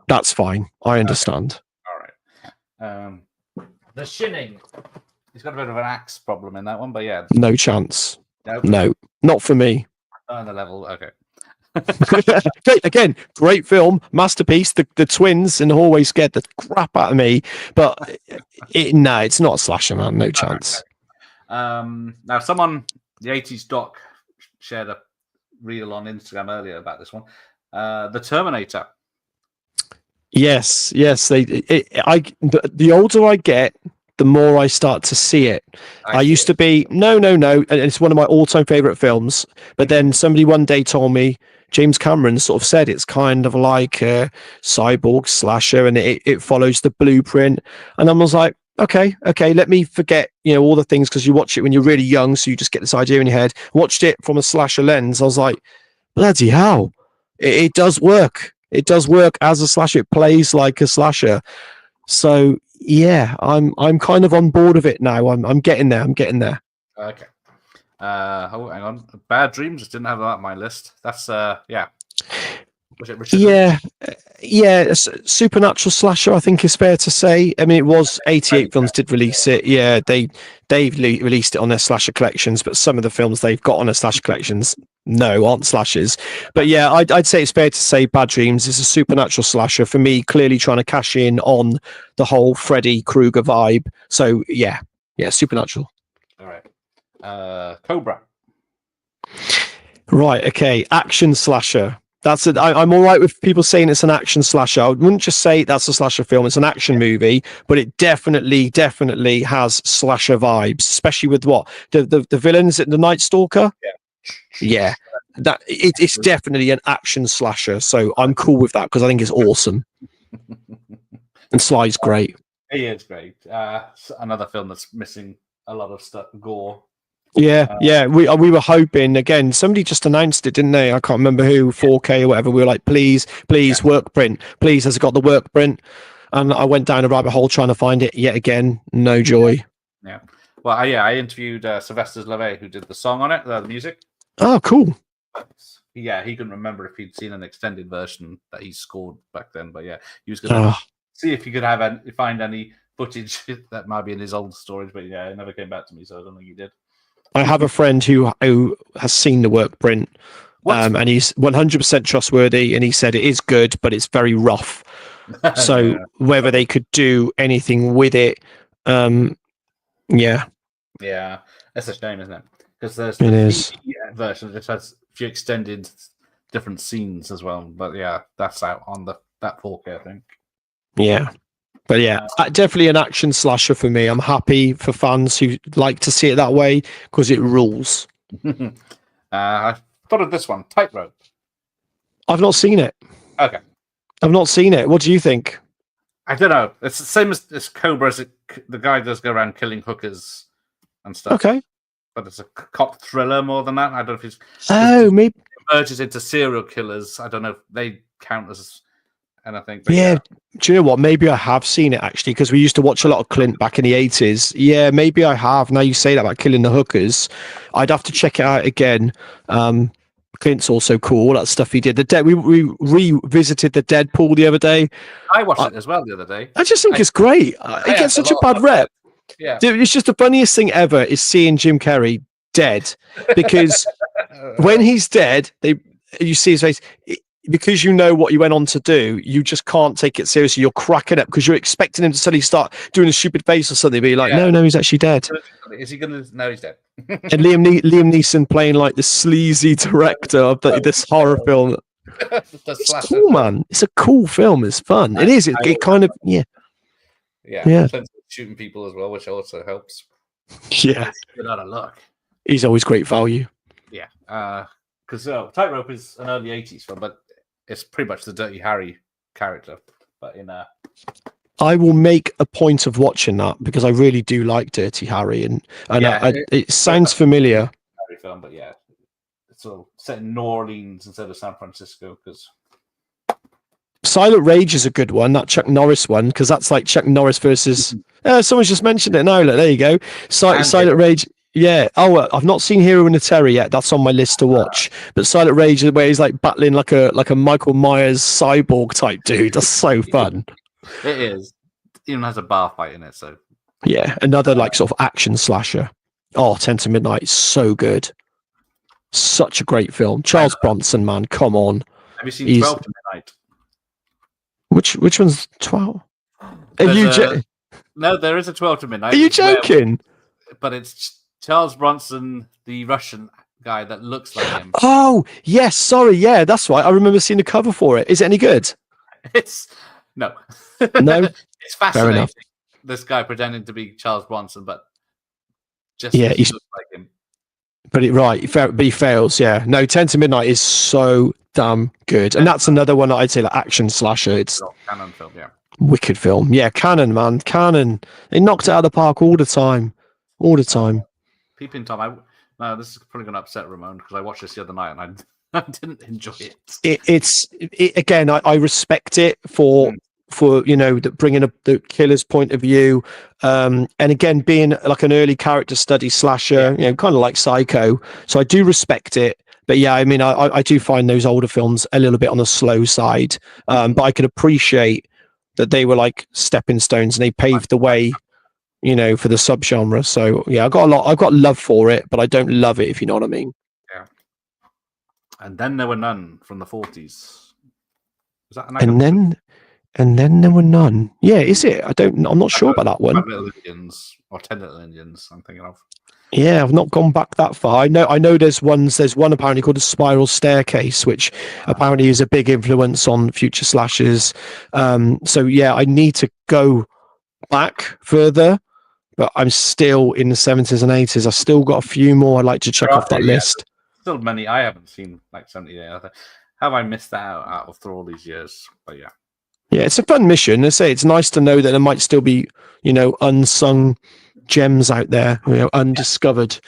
that's fine. I understand. All right. The Shining. He's got a bit of an axe problem in that one, but yeah. No chance. Nope. No, not for me. Not on the level. Okay. Again, great film, masterpiece. The twins in the hallway scared the crap out of me, but it's not a slasher, man. No chance. Now, someone, the 80s doc, shared a reel on Instagram earlier about this one. The Terminator. Yes. The older I get, the more I start to see it. I used to be, no, and it's one of my all-time favorite films. But then somebody one day told me, James Cameron sort of said it's kind of like a cyborg slasher, and it follows the blueprint. And I was like, okay, let me forget, all the things, because you watch it when you're really young, so you just get this idea in your head. Watched it from a slasher lens. I was like, bloody hell, it does work. It does work as a slasher. It plays like a slasher. So yeah, I'm kind of on board of it now. I'm getting there. Okay. Hang on. Bad Dreams. Just didn't have that on my list. That's yeah. Was it Richard? Yeah. Supernatural slasher, I think is fair to say. I mean, it was 88 films did release it. Yeah, they've released it on their slasher collections, but some of the films they've got on their slasher collections, no, aren't slashers. But yeah, I'd say it's fair to say Bad Dreams is a supernatural slasher for me, clearly trying to cash in on the whole Freddy Krueger vibe. So yeah, supernatural. All right. Cobra. Right, okay, action slasher. I'm all right with people saying it's an action slasher. I wouldn't just say that's a slasher film. It's an action movie, but it definitely has slasher vibes, especially with what the villains in the Night Stalker. Yeah, it's definitely an action slasher. So I'm cool with that because I think it's awesome. And Sly's great. He is great. Another film that's missing a lot of stuff, gore. Yeah. We were hoping again. Somebody just announced it, didn't they? I can't remember who. 4K or whatever. We were like, please, work print. Please, has it got the work print? And I went down a rabbit hole trying to find it. Yet again, no joy. Yeah. Well, I interviewed Sylvester Levay, who did the song on it, the music. Oh, cool. Yeah, he couldn't remember if he'd seen an extended version that he scored back then. But yeah, he was going to see if he could find any footage that might be in his old storage. But yeah, it never came back to me, so I don't think he did. I have a friend who has seen the work print, and he's 100% trustworthy, and he said it is good, but it's very rough. So whether they could do anything with it, yeah, that's a shame, isn't it? Because there's the DVD version that just has a few extended different scenes as well. But yeah, that's out on that 4K, I think. Yeah. But yeah, definitely an action slasher for me. I'm happy for fans who like to see it that way because it rules. I thought of this one, Tightrope. I've not seen it. Okay. I've not seen it. What do you think? I don't know. It's the same as Cobra. The guy does go around killing hookers and stuff. Okay. But it's a cop thriller more than that. I don't know if he's... maybe... merges into serial killers. I don't know if they count as... And I think, yeah, do you know what? Maybe I have seen it actually because we used to watch a lot of Clint back in the 80s. Yeah, maybe I have. Now you say that about killing the hookers, I'd have to check it out again. Clint's also cool. All that stuff he did. We revisited the Deadpool the other day. I watched it as well the other day. I just think it's great. It gets such a bad rep. Yeah, dude, it's just the funniest thing ever is seeing Jim Carrey dead because when he's dead, you see his face. Because you know what he went on to do, you just can't take it seriously. You're cracking up because you're expecting him to suddenly start doing a stupid face or something. But you're like, no, he's actually dead. Is he going to? No, he's dead. And Liam Neeson playing like the sleazy director of this horror film. It's cool, man. It's a cool film. It's fun. It is. It kind of, yeah. Shooting people as well, which also helps. Yeah. Good out of luck. He's always great value. Yeah. Because Tightrope is an early 80s film, but it's pretty much the Dirty Harry character, but in I will make a point of watching that because I really do like Dirty Harry, and it sounds familiar. Harry film, but yeah, it's sort of set in New Orleans instead of San Francisco. Because Silent Rage is a good one, that Chuck Norris one, because that's like Chuck Norris versus. Someone's just mentioned it now. Look, there you go. Silent Rage. Yeah. Oh, I've not seen Hero and the Terror yet. That's on my list to watch. But Silent Rage is where he's like battling like a Michael Myers cyborg type dude. That's so fun. It is. It even has a bar fight in it. So yeah, another like sort of action slasher. Oh, 10 to Midnight is so good. Such a great film. Charles Bronson, man, come on. Have you seen 12 to Midnight? Which one's 12? No, there is a 12 to Midnight. Are you joking? But it's Charles Bronson, the Russian guy that looks like him. Oh, yes. Sorry. Yeah, that's right. I remember seeing the cover for it. Is it any good? No. No? It's fascinating. Fair enough. This guy pretending to be Charles Bronson, but just he looks like him. But he fails. Yeah. No, 10 to Midnight is so damn good. And that's another one that I'd say like action slasher. It's Cannon film, yeah. Wicked film. Yeah, Cannon, man. Cannon. They knocked it out of the park all the time. All the time. Peeping Tom, this is probably going to upset Ramon because I watched this the other night and I didn't enjoy it. Again, I respect it for bringing up the killer's point of view, and again being like an early character study slasher, kind of like Psycho. So I do respect it. But yeah, I mean, I do find those older films a little bit on the slow side, but I can appreciate that they were like stepping stones and they paved the way. For the subgenre. So yeah, I've got love for it, but I don't love it, if you know what I mean. Yeah. And then there were none from the 40s. Is that an And then there were none. Yeah, is it? I'm not sure about that one. 5 Little Indians or 10 Little Indians, I'm thinking of. Yeah, I've not gone back that far. I know there's one apparently called The Spiral Staircase, which apparently is a big influence on future slashers. So yeah, I need to go back further, but I'm still in the 70s and 80s. I've still got a few more I'd like to check off that list. Still many I haven't seen, like 78. Have I missed that out after all these years? But yeah. Yeah, it's a fun mission. I say it's nice to know that there might still be, unsung gems out there, undiscovered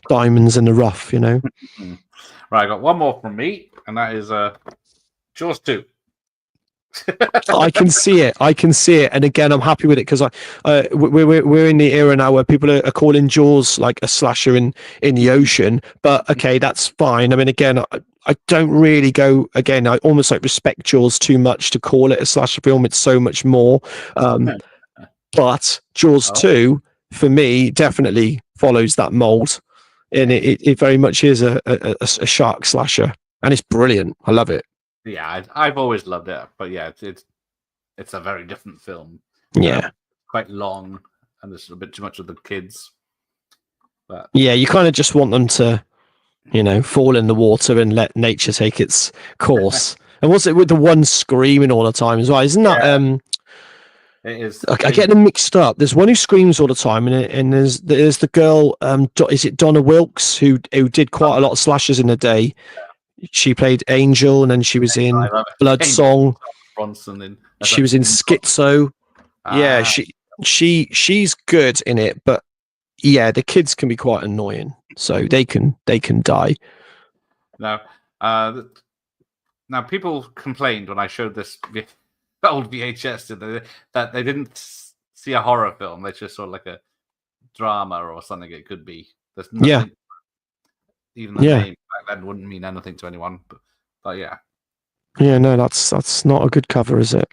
diamonds in the rough, Right, I got one more from me, and that is Jaws 2. I can see it, and again, I'm happy with it because we're in the era now where people are calling Jaws like a slasher in the ocean. But okay, that's fine. I mean, again, I don't really go. Again, I almost like respect Jaws too much to call it a slasher film. It's so much more. But Jaws 2, for me, definitely follows that mold, and it very much is a shark slasher, and it's brilliant. I love it. Yeah, I've always loved it, but yeah, it's a very different film. Yeah, quite long, and there's a bit too much of the kids. But yeah, you kind of just want them to, fall in the water and let nature take its course. And what's it with the one screaming all the time as well? Isn't that it is. I get them mixed up. There's one who screams all the time, and there's the girl. Is it Donna Wilkes who did quite a lot of slashers in the day? She played Angel, and then she was in Blood Song. Bronson she was in Schizo. Yeah, she's good in it, but yeah, the kids can be quite annoying, so they can die. Now people complained when I showed this old VHS that they didn't see a horror film. They just saw like a drama or something. It could be. There's nothing. Even the name back then wouldn't mean anything to anyone, but yeah. Yeah, no, that's not a good cover, is it?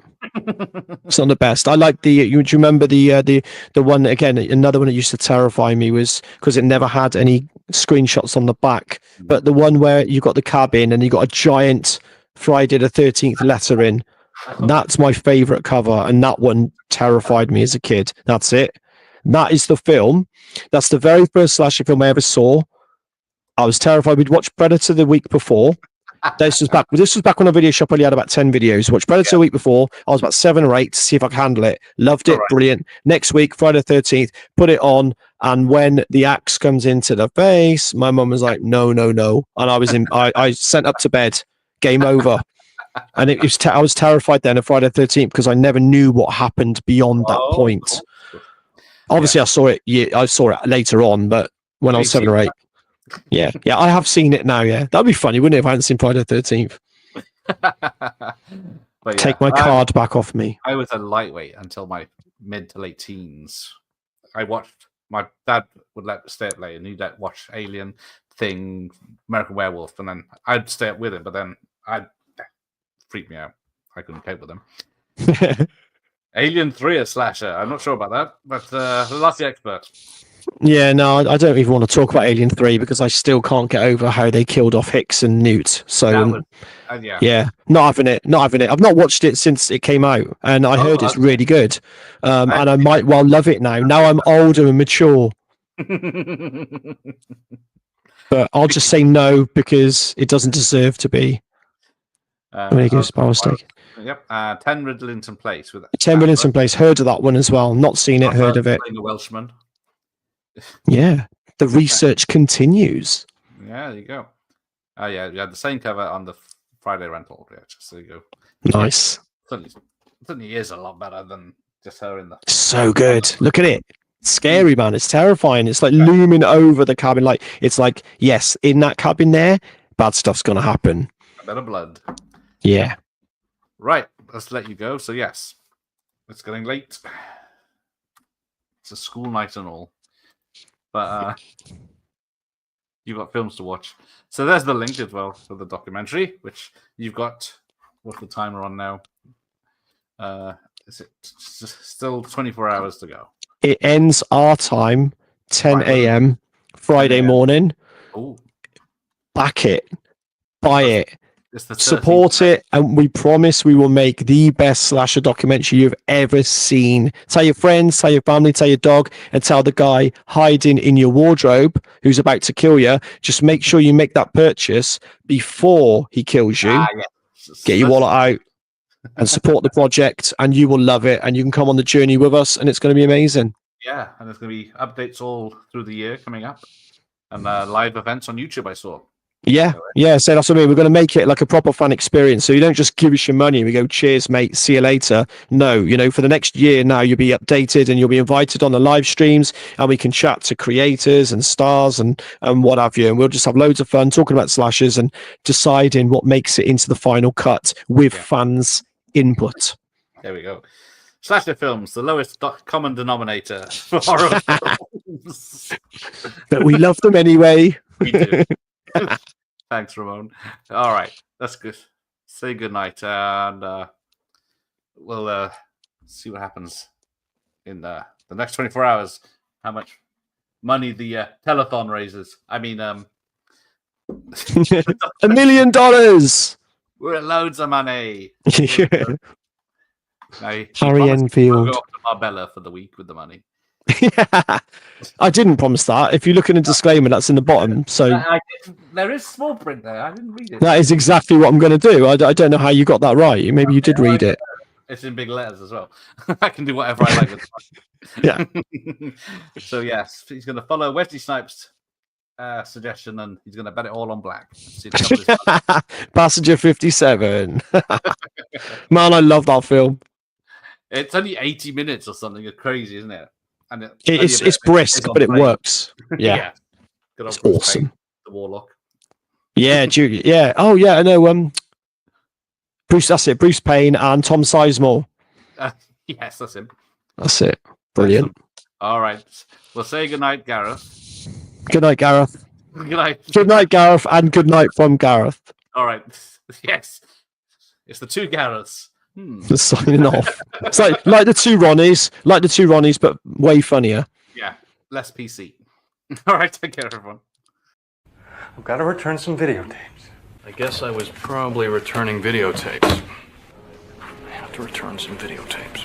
It's not the best. I like do you remember the one again? Another one that used to terrify me was because it never had any screenshots on the back, but the one where you got the cabin and you got a giant Friday the 13th letter in. That's my favorite cover, and that one terrified me as a kid. That's it. That is the film. That's the very first slasher film I ever saw. I was terrified. We'd watched Predator the week before. This was back when a video shop only had about 10 videos. Watched Predator the week before. I was about 7 or 8 to see if I could handle it. Loved it. Right. Brilliant. Next week, Friday the 13th, put it on. And when the axe comes into the face, my mum was like, no. And I sent up to bed. Game over. And it was I was terrified then of Friday the 13th because I never knew what happened beyond that point. Obviously, I saw it later on, but when I was 7 or 8. Yeah, I have seen it now. Yeah, that'd be funny, wouldn't it? If I hadn't seen Friday the 13th. Take my card back off me. I was a lightweight until my mid to late teens. My dad would let me stay up late, and he'd watch Alien, Thing, American Werewolf, and then I'd stay up with him. But then I'd freak me out. I couldn't cope with them. Alien 3 a slasher. I'm not sure about that, but that's the expert. Yeah, no, I don't even want to talk about Alien 3 because I still can't get over how they killed off Hicks and Newt. So, yeah, not having it. I've not watched it since it came out, and I heard it's really good. And I might well love it now. Now I'm older and mature. But I'll just say no because it doesn't deserve to be. When he goes Power Steak. Yep, 10 Riddlington Place. 10 Riddlington Place. Heard of that one as well. Not seen it, heard of it. Playing a Welshman. Yeah, the research continues. Yeah, there you go. Yeah, you had the same cover on the Friday rental. Yeah, just there you go. Nice. Certainly is a lot better than just her in the. So good. Look at it. Scary, man. It's terrifying. It's like looming over the cabin. Like it's like, yes, in that cabin there, bad stuff's gonna happen. A bit of blood. Yeah. Right. Let's let you go. So yes, it's getting late. It's a school night and all. But you've got films to watch. So there's the link as well for the documentary, which you've got. What's the timer on now? Is it still 24 hours to go? It ends our time, 10 a.m. Friday morning. Oh. Back it. buy it. It's the 13th Support it, and we promise we will make the best slasher documentary you've ever seen. Tell your friends, tell your family, tell your dog, and tell the guy hiding in your wardrobe who's about to kill you. Just make sure you make that purchase before he kills you. Get your wallet out and support the project, and you will love it. And you can come on the journey with us, and it's going to be amazing. Yeah, and there's going to be updates all through the year coming up, and live events on YouTube. I saw. Yeah, so that's what I mean. We're going to make it like a proper fan experience. So you don't just give us your money and we go, cheers, mate, see you later. No, for the next year now, you'll be updated and you'll be invited on the live streams, and we can chat to creators and stars and what have you. And we'll just have loads of fun talking about slashers and deciding what makes it into the final cut with fans' input. There we go. Slasher films, the lowest common denominator for horror films. But we love them anyway. We do. Thanks, Ramon. All right, that's good. Say goodnight, and we'll see what happens in the next 24 hours. How much money the telethon raises? I mean, $1 million. We're at loads of money. Harry Enfield. Go up to Marbella for the week with the money. I didn't promise that. If you look in a disclaimer, that's in the bottom. So there is small print there. I didn't read it. That is exactly what I'm going to do. I don't know how you got that right. Maybe you did read it. It's in big letters as well. I can do whatever I like with it. Yeah. So yes, he's going to follow Wesley Snipes' suggestion, and he's going to bet it all on black. Passenger 57. Man, I love that film. It's only 80 minutes or something. It's crazy, isn't it? And it's brisk, but it works. Yeah. It's awesome. The Warlock. Yeah, Julie. Yeah. Oh, yeah. I know. Bruce. That's it. Bruce Payne and Tom Sizemore. Yes, that's him. That's it. Brilliant. All right. We'll say goodnight, Gareth. Good night, Gareth. Good night. Good night, Gareth, and good night from Gareth. All right. Yes. It's the two Gareths. Just signing off. It's like the two Ronnies, but way funnier. Yeah, less PC. All right, take care, everyone. I've got to return some videotapes. I guess I was probably returning videotapes. I have to return some videotapes.